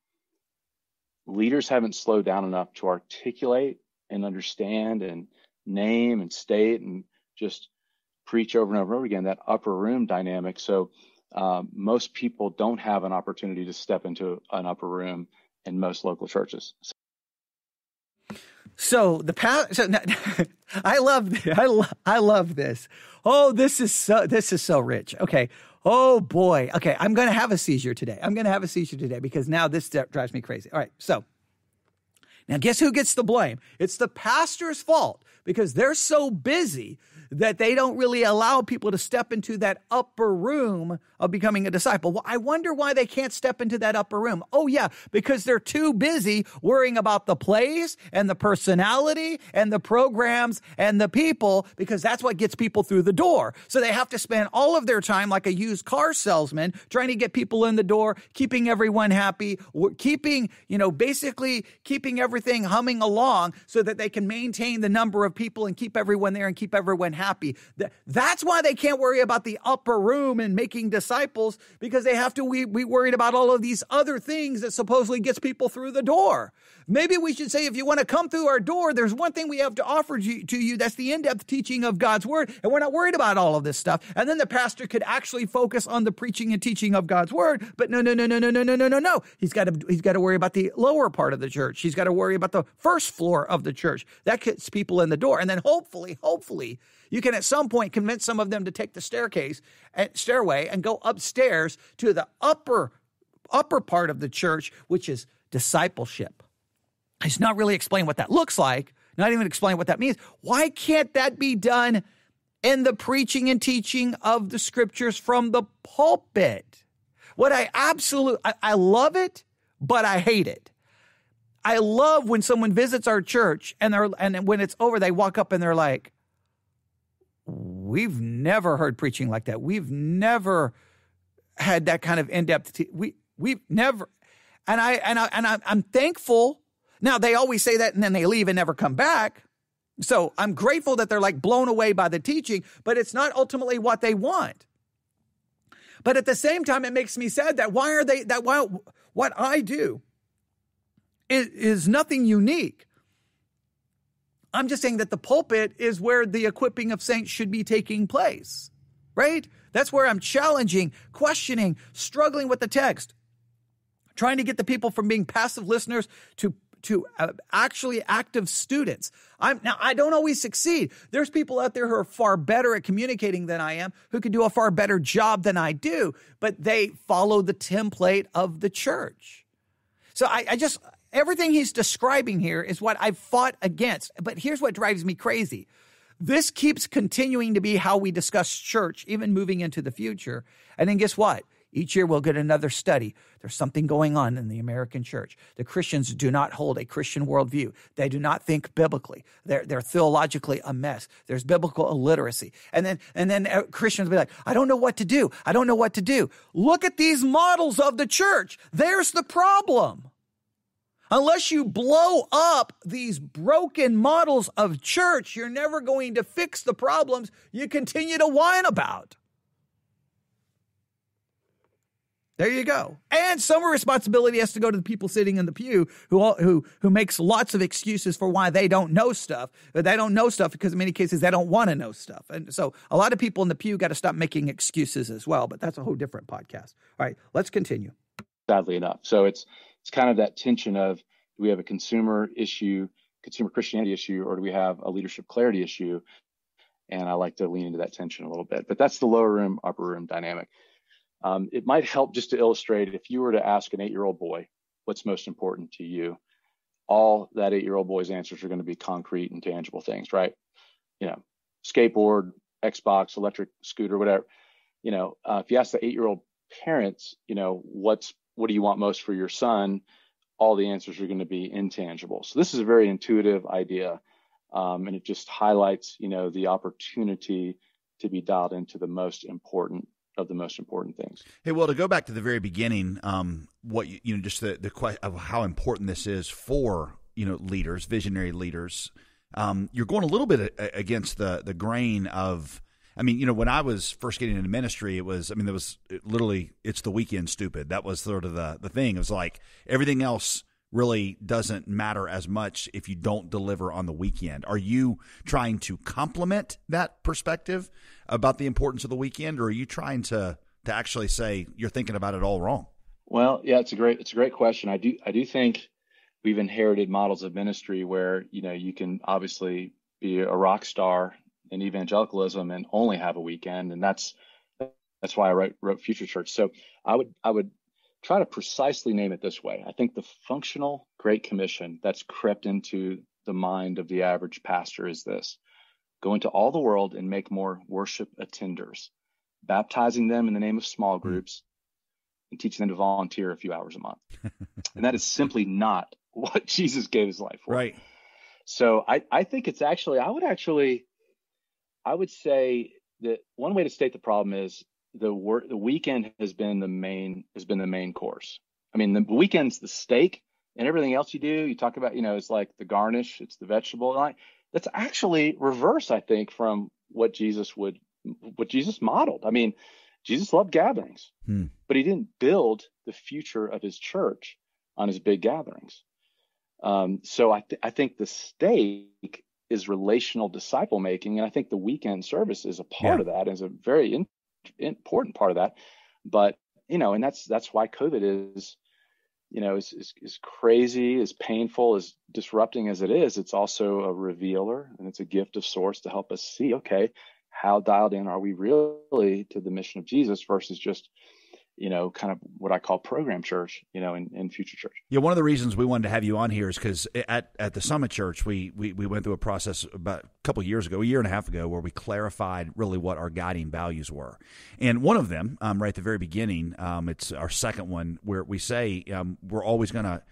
leaders haven't slowed down enough to articulate and understand and name and state and just preach over and over and over again that upper room dynamic. So most people don't have an opportunity to step into an upper room in most local churches. So I love this. Oh, this is so rich. Okay. Oh boy. Okay. I'm going to have a seizure today. Because now this drives me crazy. All right. So now guess who gets the blame? It's the pastor's fault because they're so busy that they don't really allow people to step into that upper room of becoming a disciple. Well, I wonder why they can't step into that upper room. Oh yeah, because they're too busy worrying about the place and the personality and the programs and the people, because that's what gets people through the door. So they have to spend all of their time like a used car salesman trying to get people in the door, keeping everyone happy, basically keeping everything humming along so that they can maintain the number of people and keep everyone there and keep everyone happy. That's why they can't worry about the upper room and making disciples, because they have to be worried about all of these other things that supposedly gets people through the door. Maybe we should say, if you want to come through our door, there's one thing we have to offer to you. That's the in-depth teaching of God's word. And we're not worried about all of this stuff. And then the pastor could actually focus on the preaching and teaching of God's word. But no. He's got to worry about the lower part of the church. He's got to worry about the first floor of the church. That gets people in the door. And then hopefully, you can at some point convince some of them to take the stairway and go upstairs to the upper part of the church, which is discipleship. He's not really explaining what that looks like, not even explaining what that means. Why can't that be done in the preaching and teaching of the scriptures from the pulpit? I love it, but I hate it. I love when someone visits our church and when it's over, they walk up and they're like, we've never heard preaching like that. We've never had that kind of in-depth. We've never, and I'm thankful. Now they always say that and then they leave and never come back. So I'm grateful that they're like blown away by the teaching, but it's not ultimately what they want. But at the same time, it makes me sad that what I do is nothing unique. I'm just saying that the pulpit is where the equipping of saints should be taking place, right? That's where I'm challenging, questioning, struggling with the text, trying to get the people from being passive listeners to actually active students. I don't always succeed. There's people out there who are far better at communicating than I am, who can do a far better job than I do, but they follow the template of the church. So everything he's describing here is what I've fought against. But here's what drives me crazy. This keeps continuing to be how we discuss church, even moving into the future. And then guess what? Each year we'll get another study. There's something going on in the American church. The Christians do not hold a Christian worldview. They do not think biblically. They're theologically a mess. There's biblical illiteracy. And then Christians will be like, I don't know what to do. Look at these models of the church. There's the problem. Unless you blow up these broken models of church, you're never going to fix the problems you continue to whine about. There you go. And some responsibility has to go to the people sitting in the pew who makes lots of excuses for why they don't know stuff. But they don't know stuff because in many cases they don't want to know stuff. And so a lot of people in the pew got to stop making excuses as well. But that's a whole different podcast. All right, let's continue. Sadly enough. So it's kind of that tension of, do we have a consumer Christianity issue, or do we have a leadership clarity issue? And I like to lean into that tension a little bit. But that's the lower room, upper room dynamic. It might help just to illustrate, if you were to ask an 8-year-old boy, what's most important to you? All that 8-year-old boy's answers are going to be concrete and tangible things, right? Skateboard, Xbox, electric scooter, whatever. If you ask the 8-year-old parents, what do you want most for your son? All the answers are going to be intangible. So this is a very intuitive idea. And it just highlights, the opportunity to be dialed into the most important of the most important things. Hey, well, to go back to the very beginning, what just the question of how important this is for leaders, visionary leaders. You're going a little bit against the grain of. I mean, when I was first getting into ministry, it's the weekend stupid. That was sort of the thing. It was like everything else really doesn't matter as much if you don't deliver on the weekend. Are you trying to complement that perspective about the importance of the weekend, or are you trying to actually say you're thinking about it all wrong? Well, yeah, it's a great question. I do think we've inherited models of ministry where, you can obviously be a rock star in evangelicalism and only have a weekend. And that's why I wrote Future Church. So I would try to precisely name it this way. I think the functional Great Commission that's crept into the mind of the average pastor is this: go into all the world and make more worship attenders, baptizing them in the name of small groups and teaching them to volunteer a few hours a month. And that is simply not what Jesus gave his life for. Right. So I think it's actually, I would say that one way to state the problem is the weekend has been the main course. I mean, the weekend's the steak, and everything else you talk about, it's like the garnish, it's the vegetable. That's actually reverse, I think, from what Jesus modeled. I mean, Jesus loved gatherings, but he didn't build the future of his church on his big gatherings. So I think the steak is relational disciple making, and I think the weekend service is a part of that, is a very important part of that. But and that's why COVID is crazy, as painful, as disrupting as it is. It's also a revealer, and it's a gift of source to help us see, okay, how dialed in are we really to the mission of Jesus versus just kind of what I call program church, in Future Church. Yeah, one of the reasons we wanted to have you on here is because at the Summit Church, we went through a process about a year and a half ago, where we clarified really what our guiding values were. And one of them, right at the very beginning, it's our second one, where we say we're always going to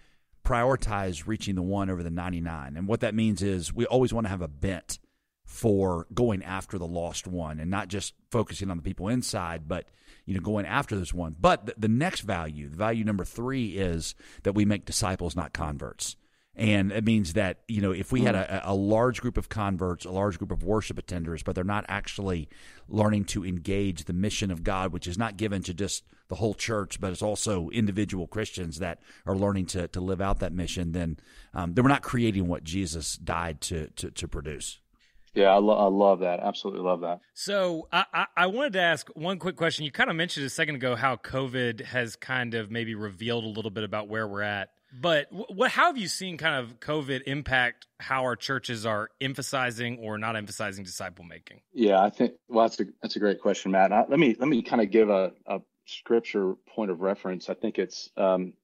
prioritize reaching the one over the 99. And what that means is we always want to have a bent for going after the lost one, and not just focusing on the people inside, but going after this one. But the next value, value number 3, is that we make disciples, not converts. And it means that if we had a large group of converts, a large group of worship attenders, but they're not actually learning to engage the mission of God, which is not given to just the whole church, but it's also individual Christians that are learning to live out that mission, then we're not creating what Jesus died to produce. Yeah, I love that. Absolutely love that. So I wanted to ask one quick question. You kind of mentioned a second ago how COVID has kind of maybe revealed a little bit about where we're at. But how have you seen kind of COVID impact how our churches are emphasizing or not emphasizing disciple making? Yeah, I think, well, that's a great question, Matt. Let me kind of give a scripture point of reference. I think it's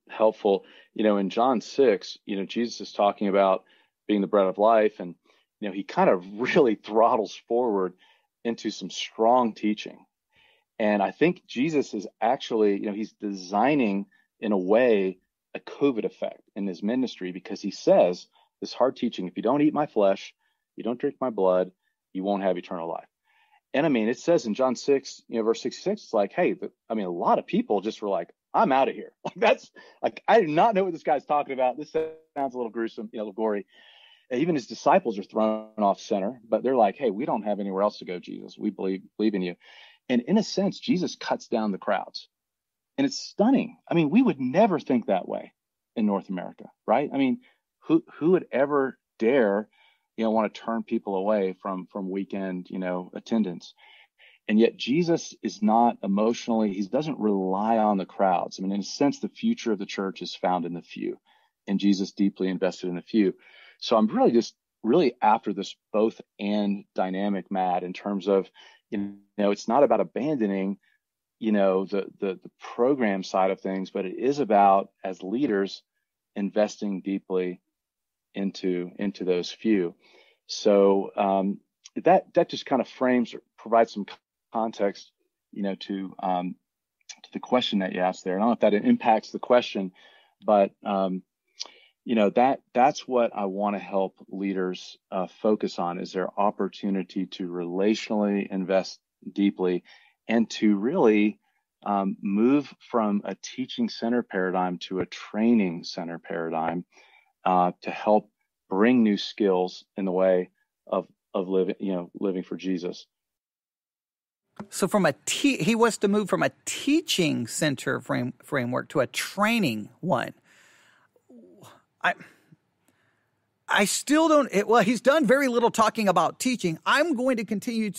helpful. In John 6, Jesus is talking about being the bread of life, and he kind of really throttles forward into some strong teaching. And I think Jesus is actually, he's designing in a way a COVID effect in his ministry, because he says this hard teaching: if you don't eat my flesh, you don't drink my blood, you won't have eternal life. And I mean, it says in John 6, verse 66, it's like, hey, a lot of people just were like, I'm out of here. That's like, I do not know what this guy's talking about. This sounds a little gruesome, a little gory. Even his disciples are thrown off center, but they're like, hey, we don't have anywhere else to go, Jesus. We believe in you. And in a sense, Jesus cuts down the crowds. And it's stunning. I mean, we would never think that way in North America, right? I mean, who would ever dare, want to turn people away from weekend, attendance? And yet Jesus is not emotionally, he doesn't rely on the crowds. I mean, in a sense, the future of the church is found in the few, and Jesus deeply invested in the few. So I'm really after this both and dynamic, Matt, in terms of, it's not about abandoning, the program side of things, but it is about, as leaders, investing deeply into those few. So that just kind of frames or provides some context, to the question that you asked there. I don't know if that impacts the question, but that's what I want to help leaders focus on, is their opportunity to relationally invest deeply and to really move from a teaching center paradigm to a training center paradigm to help bring new skills in the way of living for Jesus. So he was to move from a teaching center framework to a training one. I still don't. He's done very little talking about teaching. I'm going to continue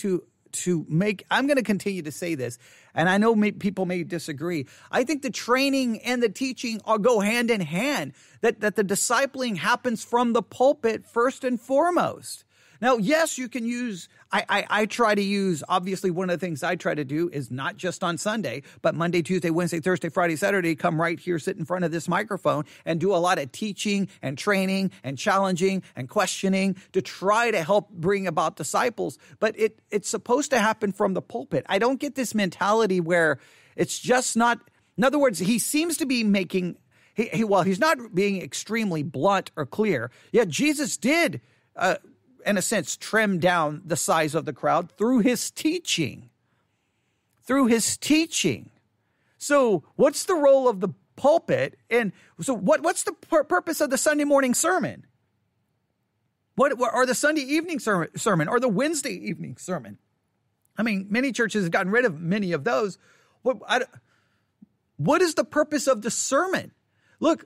I'm going to continue to say this, and I know people may disagree. I think the training and the teaching all go hand in hand, that the discipling happens from the pulpit first and foremost. Now, yes, you can use, I try to use, obviously one of the things I try to do is not just on Sunday, but Monday, Tuesday, Wednesday, Thursday, Friday, Saturday, come right here, sit in front of this microphone and do a lot of teaching and training and challenging and questioning to try to help bring about disciples. But it's supposed to happen from the pulpit. I don't get this mentality where it's just not, in other words, he seems to be making, he's not being extremely blunt or clear. Yet Jesus did, in a sense, trim down the size of the crowd through his teaching. So what's the role of the pulpit? And so what's the purpose of the Sunday morning sermon? What or the Sunday evening sermon or the Wednesday evening sermon? I mean, many churches have gotten rid of many of those. What is the purpose of the sermon? Look,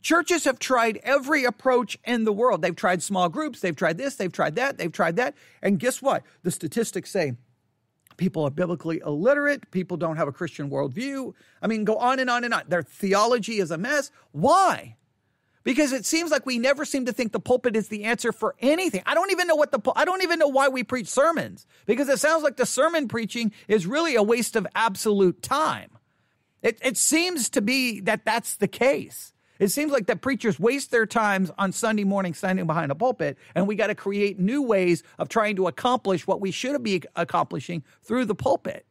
churches have tried every approach in the world. They've tried small groups. They've tried this. They've tried that. They've tried that. And guess what? The statistics say people are biblically illiterate. People don't have a Christian worldview. I mean, go on and on and on. Their theology is a mess. Why? Because it seems like we never seem to think the pulpit is the answer for anything. I don't even know why we preach sermons, because it sounds like the sermon preaching is really a waste of absolute time. It seems to be that's the case. It seems like that preachers waste their times on Sunday morning standing behind a pulpit, and we got to create new ways of trying to accomplish what we should be accomplishing through the pulpit.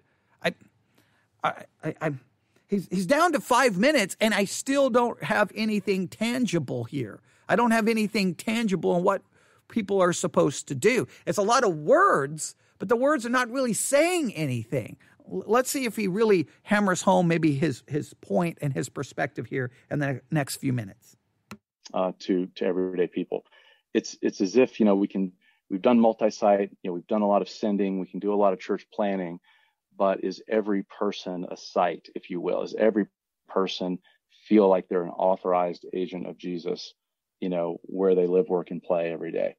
He's down to 5 minutes, and I still don't have anything tangible here. I don't have anything tangible in what people are supposed to do. It's a lot of words, but the words are not really saying anything. Let's see if he really hammers home maybe his point and his perspective here in the next few minutes. To everyday people, it's as if we've done multi-site, we've done a lot of sending, we can do a lot of church planning, but is every person a site, if you will? Is every person feel like they're an authorized agent of Jesus, where they live, work, and play every day?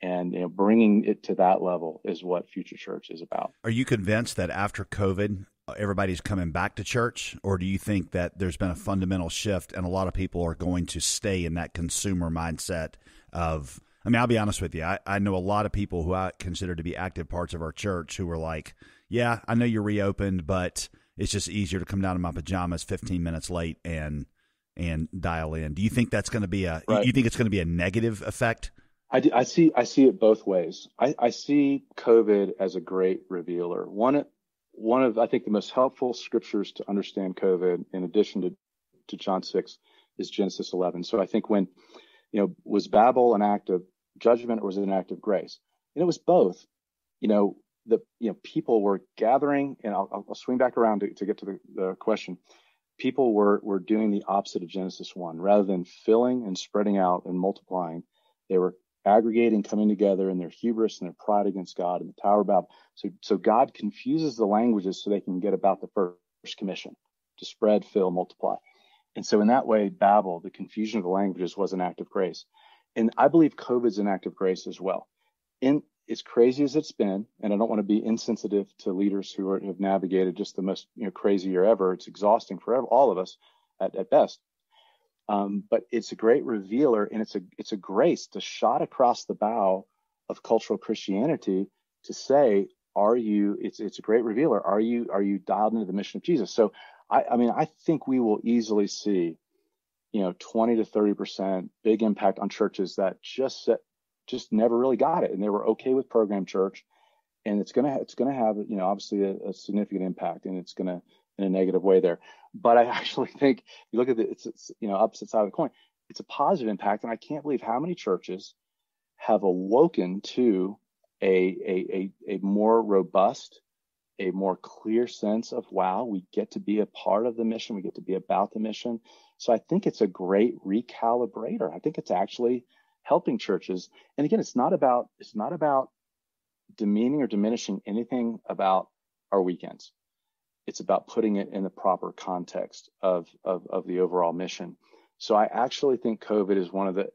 And bringing it to that level is what Future Church is about. Are you convinced that after COVID, everybody's coming back to church, or do you think that there's been a fundamental shift and a lot of people are going to stay in that consumer mindset of? I mean, I'll be honest with you. I know a lot of people who I consider to be active parts of our church who were like, "Yeah, I know you're reopened, but it's just easier to come down in my pajamas 15 minutes late and dial in." Do you think that's going to be Right. You think it's going to be a negative effect? I see it both ways. I see COVID as a great revealer. One of I think the most helpful scriptures to understand COVID, in addition to John 6, is Genesis 11. So I think when was Babel an act of judgment or was it an act of grace? And it was both. People were gathering, and I'll swing back around to get to the question. People were doing the opposite of Genesis 1. Rather than filling and spreading out and multiplying, they were aggregating, coming together in their hubris and their pride against God and the Tower of Babel. So God confuses the languages so they can get about the first commission, to spread, fill, multiply. And so in that way, Babel, the confusion of the languages, was an act of grace. And I believe COVID's an act of grace as well. As crazy as it's been, and I don't want to be insensitive to leaders who have navigated just the most crazy year ever. It's exhausting for all of us at best. But it's a great revealer, and it's a grace to shot across the bow of cultural Christianity to say, it's a great revealer. Are you dialed into the mission of Jesus? So I think we will easily see, 20 to 30% big impact on churches that just never really got it, and they were okay with program church, and it's gonna have obviously a significant impact, and it's gonna in a negative way there. But I actually think you look at it's opposite side of the coin. It's a positive impact, and I can't believe how many churches have awoken to a more robust a more clear sense of, wow, we get to be a part of the mission. We get to be about the mission. So I think it's a great recalibrator. I think it's actually helping churches. And again, it's not about demeaning or diminishing anything about our weekends. It's about putting it in the proper context of the overall mission. So I actually think COVID is one of the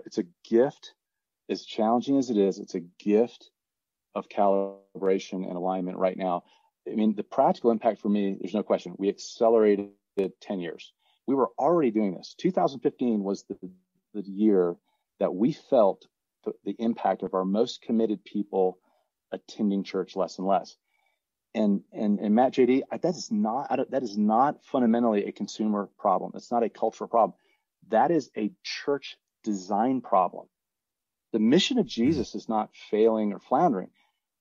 it's a gift. As challenging as it is, it's a gift of calibration and alignment right now. I mean, the practical impact for me, there's no question. We accelerated 10 years. We were already doing this. 2015 was the year that we felt the impact of our most committed people attending church less and less. And Matt, JD, that is not fundamentally a consumer problem. It's not a cultural problem. That is a church design problem. The mission of Jesus is not failing or floundering.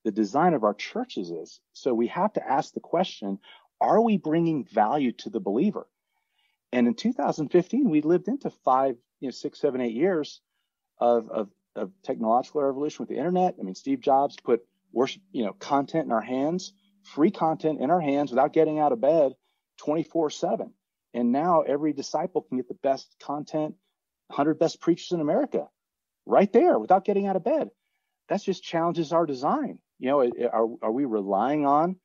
The design of our churches is. So we have to ask the question, are we bringing value to the believer? And in 2015, we lived into 5, 6, 7, 8 years of technological revolution with the internet. I mean, Steve Jobs put worship, content in our hands, free content in our hands without getting out of bed 24/7. And now every disciple can get the best content, 100 best preachers in America right there without getting out of bed. That just challenges our design. Are we relying on,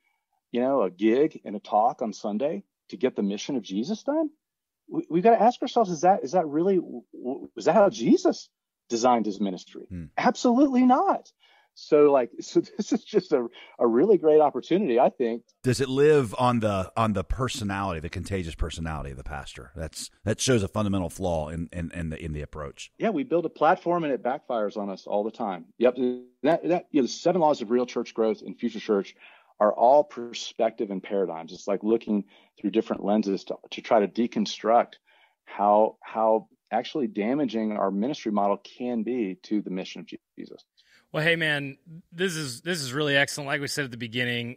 a gig and a talk on Sunday to get the mission of Jesus done? We've got to ask ourselves, is that how Jesus designed his ministry? Absolutely not. So this is just a really great opportunity, I think. Does it live on the personality, the contagious personality of the pastor? That shows a fundamental flaw in the approach. Yeah, we build a platform and it backfires on us all the time. Yep, the 7 laws of real church growth and future church are all perspective and paradigms. It's like looking through different lenses to try to deconstruct how actually damaging our ministry model can be to the mission of Jesus. Well, hey man, this is really excellent. Like we said at the beginning,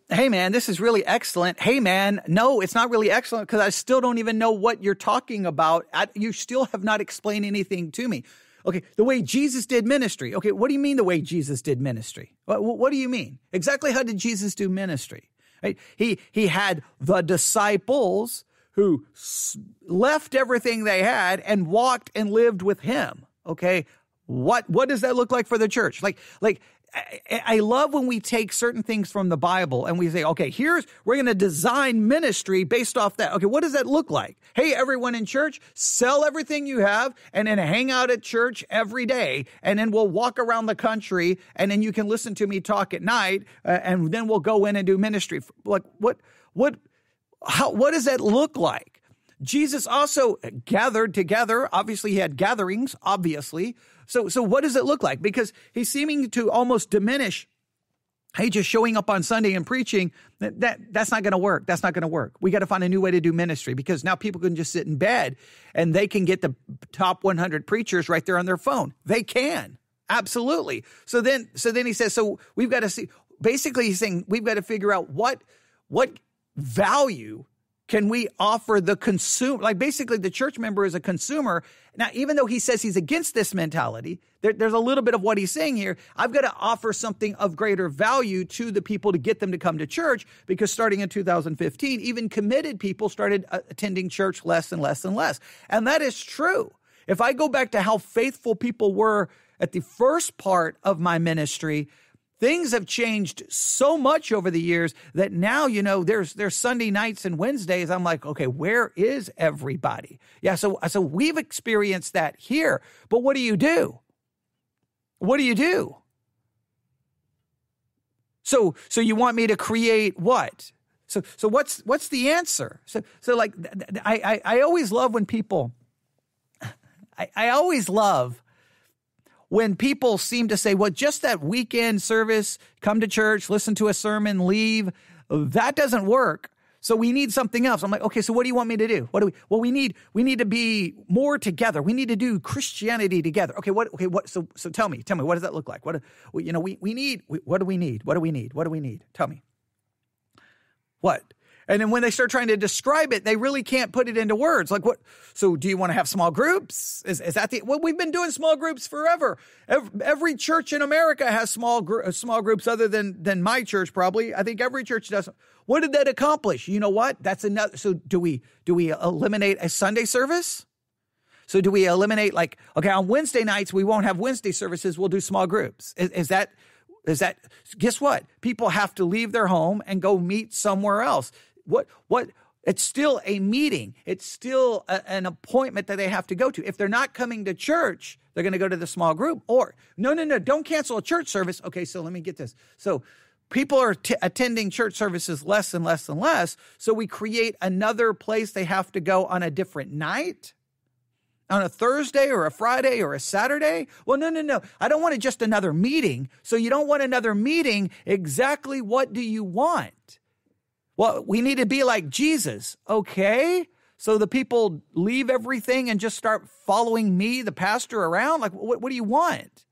Hey man, this is really excellent. Hey man, no, it's not really excellent because I still don't even know what you're talking about. You still have not explained anything to me. Okay, the way Jesus did ministry. Okay, what do you mean the way Jesus did ministry? What do you mean? Exactly how did Jesus do ministry? Right? He had the disciples who left everything they had and walked and lived with him. Okay, what does that look like for the church? I love when we take certain things from the Bible and we say, okay, we're going to design ministry based off that. Okay, what does that look like? Hey, everyone in church, sell everything you have and then hang out at church every day. And then we'll walk around the country and then you can listen to me talk at night and then we'll go in and do ministry. What does that look like? Jesus also gathered together. Obviously, he had gatherings, obviously. So what does it look like? Because he's seeming to almost diminish, hey, just showing up on Sunday and preaching, that's not going to work. That's not going to work. We got to find a new way to do ministry because now people can just sit in bed and they can get the top 100 preachers right there on their phone. They can. Absolutely. So then he says, so we've got to see, basically he's saying we've got to figure out what value can we offer the consumer? Like basically the church member is a consumer. Now, even though he says he's against this mentality, there's a little bit of what he's saying here. I've got to offer something of greater value to the people to get them to come to church because starting in 2015, even committed people started attending church less and less and less. And that is true. If I go back to how faithful people were at the first part of my ministry, things have changed so much over the years that now, there's Sunday nights and Wednesdays. I'm like, okay, where is everybody? Yeah, so we've experienced that here. But what do you do? What do you do? So you want me to create what? So what's the answer? So like I always love when people I always love when people seem to say, well, just that weekend service, come to church, listen to a sermon, leave, that doesn't work. So we need something else. I'm like, okay, so what do you want me to do? We need to be more together. We need to do Christianity together. So tell me, what does that look like? What do we need? Tell me. What? And then when they start trying to describe it, they really can't put it into words. Like what? So do you want to have small groups? Is that well, we've been doing small groups forever. Every church in America has small groups other than my church, probably. I think every church does. What did that accomplish? You know what? That's another. So do we eliminate a Sunday service? So do we eliminate okay, on Wednesday nights, we won't have Wednesday services. We'll do small groups. Is that, guess what? People have to leave their home and go meet somewhere else. What, it's still a meeting. It's still an appointment that they have to go to. If they're not coming to church, they're going to go to the small group. Or no, don't cancel a church service. Okay, so let me get this. So people are attending church services less and less and less. So we create another place they have to go on a different night. On a Thursday or a Friday or a Saturday? Well, no. I don't want just another meeting. So you don't want another meeting. Exactly what do you want? Well, we need to be like Jesus. Okay. So the people leave everything and just start following me, the pastor, around? Like, what do you want?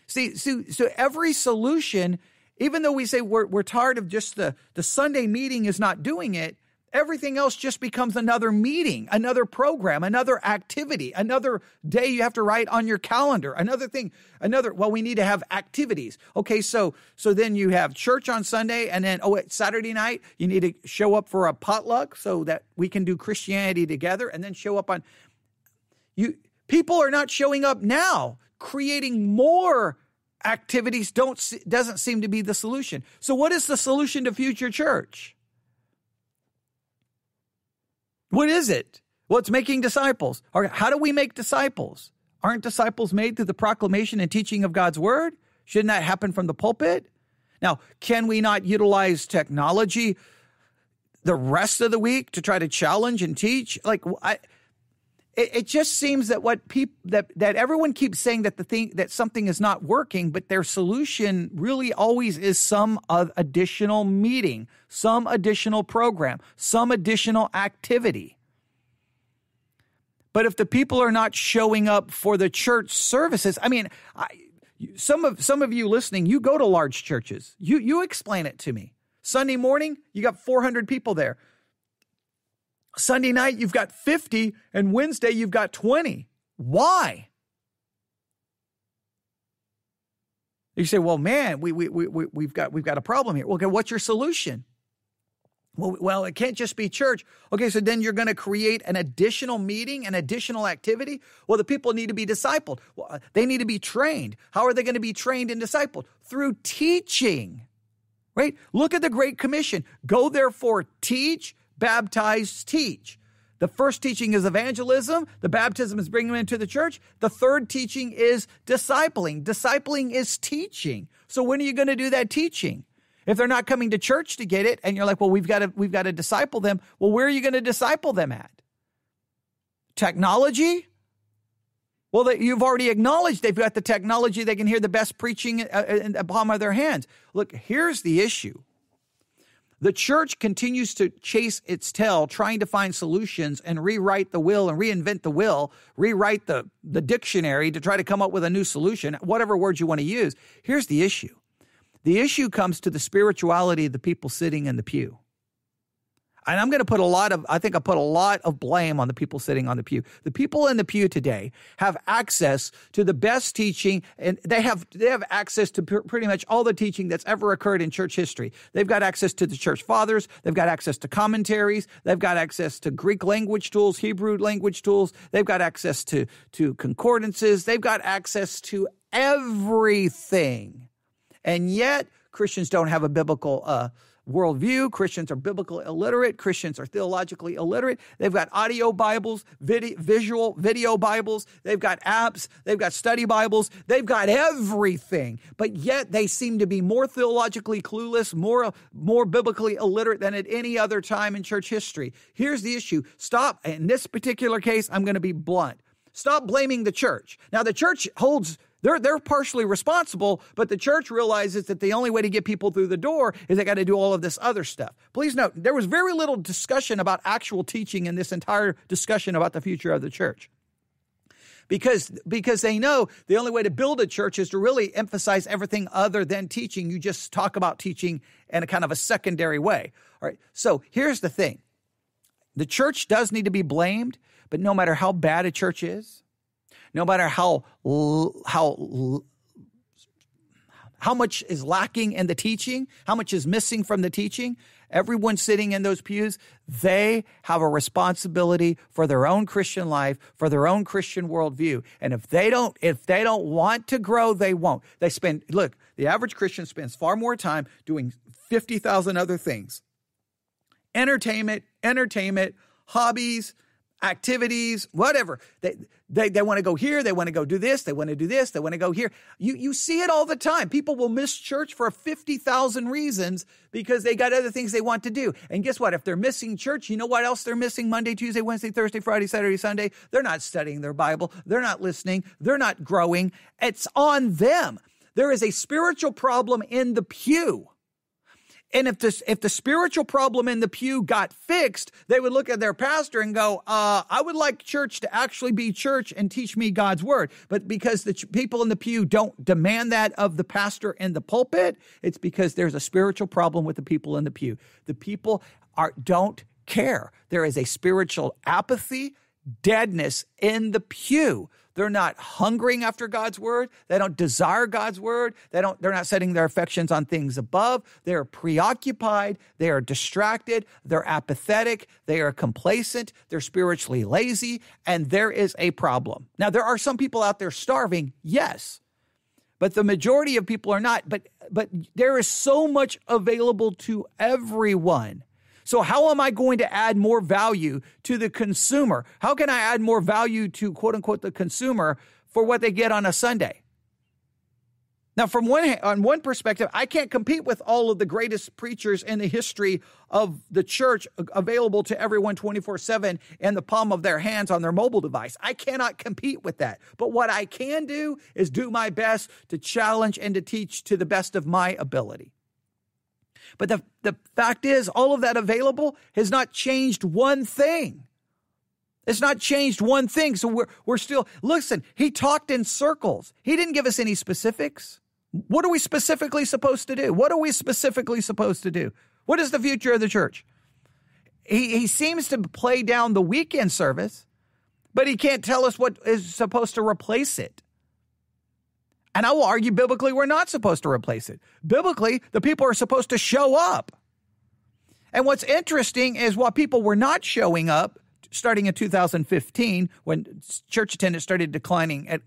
See, so every solution, even though we say we're tired of just the Sunday meeting is not doing it, everything else just becomes another meeting, another program, another activity, another day you have to write on your calendar, another thing, we need to have activities. Okay, so then you have church on Sunday, and then, Saturday night, you need to show up for a potluck so that we can do Christianity together, and then show up on, people are not showing up now. Creating more activities doesn't seem to be the solution. So what is the solution to future church? What is it? Well, it's making disciples. How do we make disciples? Aren't disciples made through the proclamation and teaching of God's word? Shouldn't that happen from the pulpit? Now, can we not utilize technology the rest of the week to try to challenge and teach? It just seems that that everyone keeps saying that something is not working, but their solution really always is some additional meeting, some additional program, some additional activity. But if the people are not showing up for the church services, I mean, some of you listening, you go to large churches. You explain it to me. Sunday morning, you got 400 people there. Sunday night, you've got 50, and Wednesday, you've got 20. Why? You say, well, man, we've got a problem here. Okay, what's your solution? Well, it can't just be church. Okay, so then you're going to create an additional meeting, an additional activity? Well, the people need to be discipled. Well, they need to be trained. How are they going to be trained and discipled? Through teaching, right? Look at the Great Commission. Go, therefore, teach, baptize, teach. The first teaching is evangelism. The baptism is bringing them into the church. The third teaching is discipling. Discipling is teaching. So when are you going to do that teaching? If they're not coming to church to get it, and you're like, well, we've got to disciple them. Well, where are you going to disciple them at? Technology? Well, you've already acknowledged they've got the technology. They can hear the best preaching in the palm of their hands. Look, here's the issue. The church continues to chase its tail, trying to find solutions and rewrite the will and reinvent the will, rewrite the dictionary to try to come up with a new solution, whatever words you want to use. Here's the issue. The issue comes to the spirituality of the people sitting in the pew. And I'm going to put a lot of blame on the people sitting on the pew. The people in the pew today have access to the best teaching, and they have access to pretty much all the teaching that's ever occurred in church history. They've got access to the church fathers. They've got access to commentaries. They've got access to Greek language tools, Hebrew language tools. They've got access to concordances. They've got access to everything. And yet, Christians don't have a biblical worldview. Christians are biblically illiterate. Christians are theologically illiterate. They've got audio Bibles, video Bibles. They've got apps. They've got study Bibles. They've got everything. But yet they seem to be more theologically clueless, more biblically illiterate than at any other time in church history. Here's the issue. Stop. In this particular case, I'm going to be blunt. Stop blaming the church. Now, the church holds... They're partially responsible, but the church realizes that the only way to get people through the door is they got to do all of this other stuff. Please note, there was very little discussion about actual teaching in this entire discussion about the future of the church. because they know the only way to build a church is to really emphasize everything other than teaching. You just talk about teaching in a kind of a secondary way. All right. So here's the thing. The church does need to be blamed, but no matter how bad a church is, no matter how much is lacking in the teaching, how much is missing from the teaching, everyone sitting in those pews, they have a responsibility for their own Christian life, for their own Christian worldview. And if they don't want to grow, they won't. Look, the average Christian spends far more time doing 50,000 other things. Entertainment, hobbies, activities, whatever. They want to go here. They want to go do this. They want to do this. They want to go here. You see it all the time. People will miss church for 50,000 reasons because they got other things they want to do. And guess what? If they're missing church, you know what else they're missing Monday, Tuesday, Wednesday, Thursday, Friday, Saturday, Sunday? They're not studying their Bible. They're not listening. They're not growing. It's on them. There is a spiritual problem in the pew. And if the spiritual problem in the pew got fixed, they would look at their pastor and go, I would like church to actually be church and teach me God's word. But because the people in the pew don't demand that of the pastor in the pulpit, it's because there's a spiritual problem with the people in the pew. The people don't care. There is a spiritual apathy, deadness in the pew. They're not hungering after God's word. They don't desire God's word. They're not setting their affections on things above. They're preoccupied. They are distracted. They're apathetic. They are complacent. They're spiritually lazy. And there is a problem. Now, there are some people out there starving, yes. But the majority of people are not. But there is so much available to everyone. So how am I going to add more value to the consumer? How can I add more value to, quote unquote, the consumer for what they get on a Sunday? Now, on one perspective, I can't compete with all of the greatest preachers in the history of the church available to everyone 24/7 in the palm of their hands on their mobile device. I cannot compete with that. But what I can do is do my best to challenge and to teach to the best of my ability. But the fact is, all of that available has not changed one thing. It's not changed one thing. So we're still, listen, he talked in circles. He didn't give us any specifics. What are we specifically supposed to do? What are we specifically supposed to do? What is the future of the church? He seems to play down the weekend service, but he can't tell us what is supposed to replace it. And I will argue biblically, we're not supposed to replace it. Biblically, the people are supposed to show up. And what's interesting is while people were not showing up, starting in 2015, when church attendance started declining at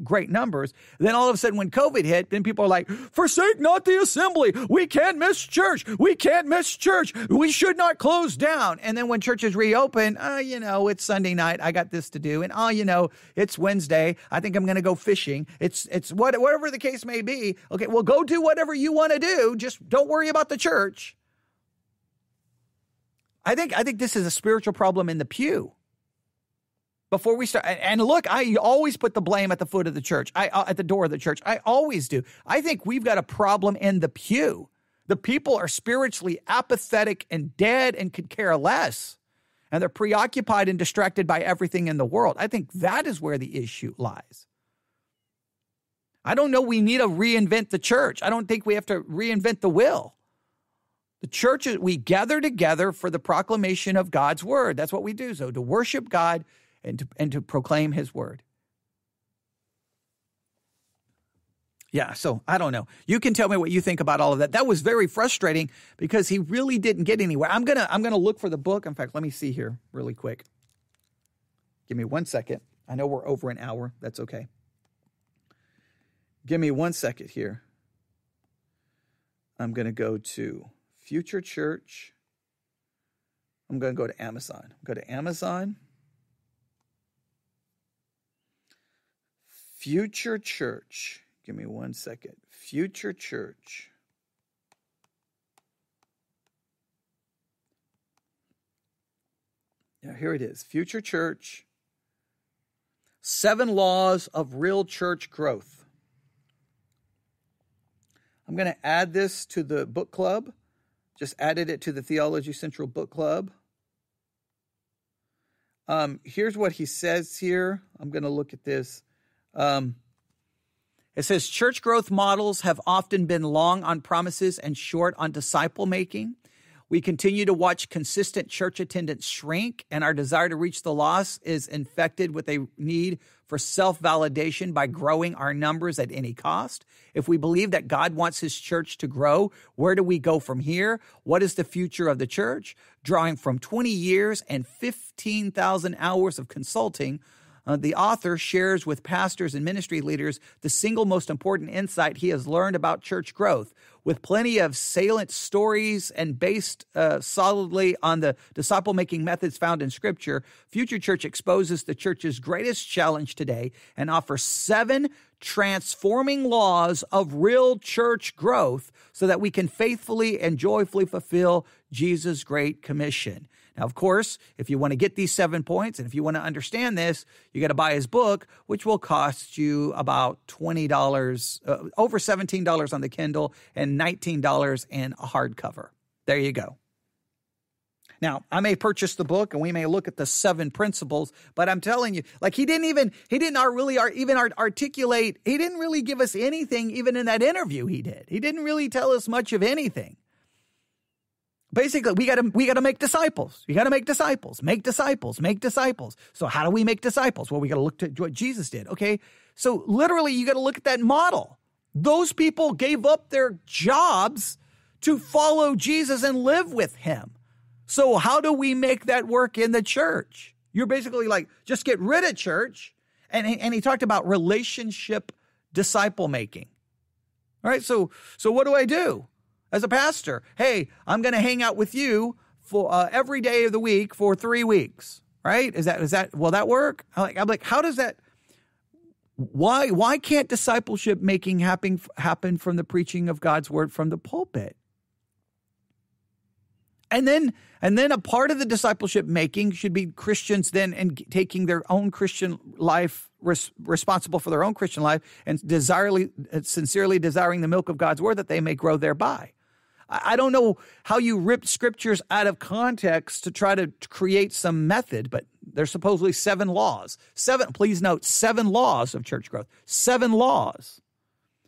great numbers, then all of a sudden when COVID hit, then people are like, forsake not the assembly. We can't miss church. We can't miss church. We should not close down. And then when churches reopen, it's Sunday night. I got this to do. And, it's Wednesday. I think I'm going to go fishing. It's whatever the case may be. Okay, well, go do whatever you want to do. Just don't worry about the church. I think this is a spiritual problem in the pew. Before we start, and look, I always put the blame at the foot of the church, at the door of the church. I always do. I think we've got a problem in the pew. The people are spiritually apathetic and dead and could care less. And they're preoccupied and distracted by everything in the world. I think that is where the issue lies. I don't know we need to reinvent the church. I don't think we have to reinvent the wheel. The church, we gather together for the proclamation of God's word. That's what we do. So to worship God and to proclaim his word. Yeah, so I don't know. You can tell me what you think about all of that. That was very frustrating because he really didn't get anywhere. I'm gonna look for the book. In fact, let me see here really quick. Give me 1 second. I know we're over an hour. That's okay. Give me 1 second here. I'm going to go to Future Church. I'm going to go to Amazon. Go to Amazon. Future Church. Give me 1 second. Future Church. Yeah, here it is. Future Church. 7 Laws of Real Church Growth. I'm going to add this to the book club. Just added it to the Theology Central Book Club. Here's what he says here. I'm going to look at this. It says church growth models have often been long on promises and short on disciple making. We continue to watch consistent church attendance shrink, and our desire to reach the lost is infected with a need for self-validation by growing our numbers at any cost. If we believe that God wants his church to grow, where do we go from here? What is the future of the church? Drawing from 20 years and 15,000 hours of consulting, the author shares with pastors and ministry leaders the single most important insight he has learned about church growth. With plenty of salient stories and based solidly on the disciple-making methods found in Scripture, Future Church exposes the church's greatest challenge today and offers 7 transforming laws of real church growth so that we can faithfully and joyfully fulfill Jesus' Great Commission. Now, of course, if you want to get these 7 points and if you want to understand this, you got to buy his book, which will cost you about $20, over $17 on the Kindle and $19 in a hardcover. There you go. Now, I may purchase the book and we may look at the 7 principles, but I'm telling you, like he didn't really articulate, he didn't really give us anything even in that interview he did. He didn't really tell us much of anything. Basically, we got to make disciples. You got to make disciples, make disciples, make disciples. So how do we make disciples? Well, we got to look at what Jesus did. Okay. So literally you got to look at that model. Those people gave up their jobs to follow Jesus and live with him. So how do we make that work in the church? You're basically like, just get rid of church. And he talked about relationship disciple making. All right. So what do I do? As a pastor, hey, I'm going to hang out with you for every day of the week for 3 weeks, right? Will that work? I'm like, how does that? Why can't discipleship making happen from the preaching of God's word from the pulpit? And then a part of the discipleship making should be Christians then and taking their own Christian life responsible for their own Christian life and sincerely desiring the milk of God's word that they may grow thereby. I don't know how you ripped scriptures out of context to try to create some method, but there's supposedly 7 laws. 7, please note, 7 laws of church growth. 7 laws.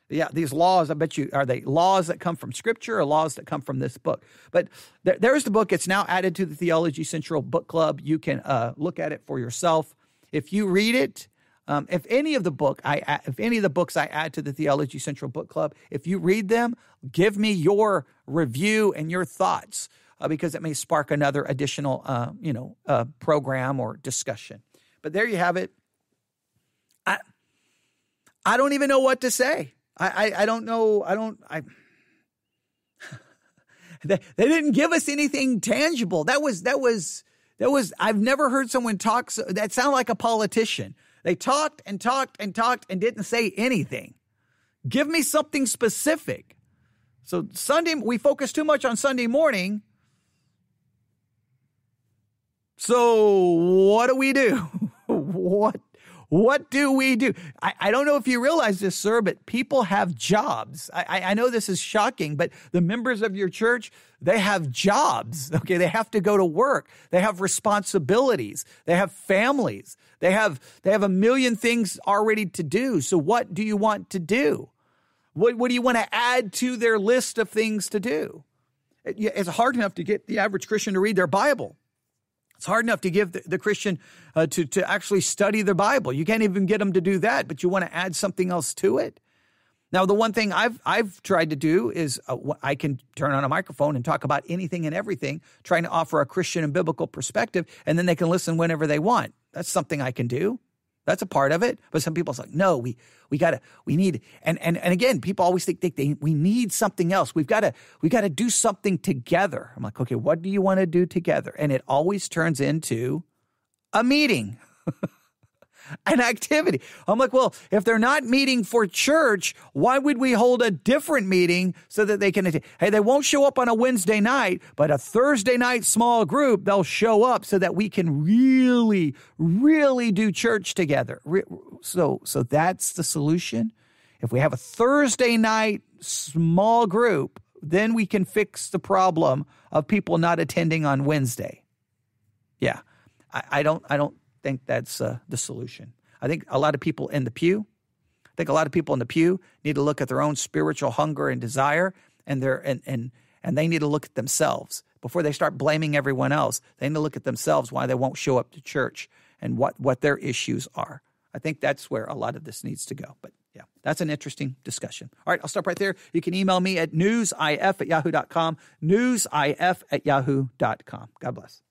Yeah, these laws, I bet you, are they laws that come from Scripture or laws that come from this book? But there's the book. It's now added to the Theology Central Book Club. You can look at it for yourself. If you read it, if any of the books I add to the Theology Central Book Club, if you read them, give me your review and your thoughts because it may spark another additional, program or discussion. But there you have it. I don't even know what to say. I don't know. They didn't give us anything tangible. That was. I've never heard someone talk. That sounded like a politician. They talked and talked and talked and didn't say anything. Give me something specific. So Sunday, we focus too much on Sunday morning. So what do we do? What do we do? I don't know if you realize this, sir, but people have jobs. I know this is shocking, but the members of your church, they have jobs. Okay, they have to go to work. They have responsibilities. They have families. They have a million things already to do. So what do you want to do? What do you want to add to their list of things to do? It's hard enough to get the average Christian to read their Bible. It's hard enough to give the Christian to actually study the Bible. You can't even get them to do that, but you want to add something else to it. Now, the one thing I've tried to do is I can turn on a microphone and talk about anything and everything, trying to offer a Christian and biblical perspective, and then they can listen whenever they want. That's something I can do. That's a part of it. But some people are like, no, we need, and again, people always think we need something else. We got to do something together. I'm like, okay, what do you want to do together? And it always turns into a meeting, an activity. I'm like, well, if they're not meeting for church, why would we hold a different meeting so that they can attend? Hey, they won't show up on a Wednesday night, but a Thursday night small group, they'll show up so that we can really, really do church together. So that's the solution. If we have a Thursday night small group, then we can fix the problem of people not attending on Wednesday. Yeah, I don't think that's the solution. I think a lot of people in the pew need to look at their own spiritual hunger and desire, and they need to look at themselves before they start blaming everyone else. They need to look at themselves, why they won't show up to church and what their issues are. I think that's where a lot of this needs to go. But yeah, that's an interesting discussion. All right, I'll stop right there. You can email me at newsif@yahoo.com, newsif@yahoo.com. God bless.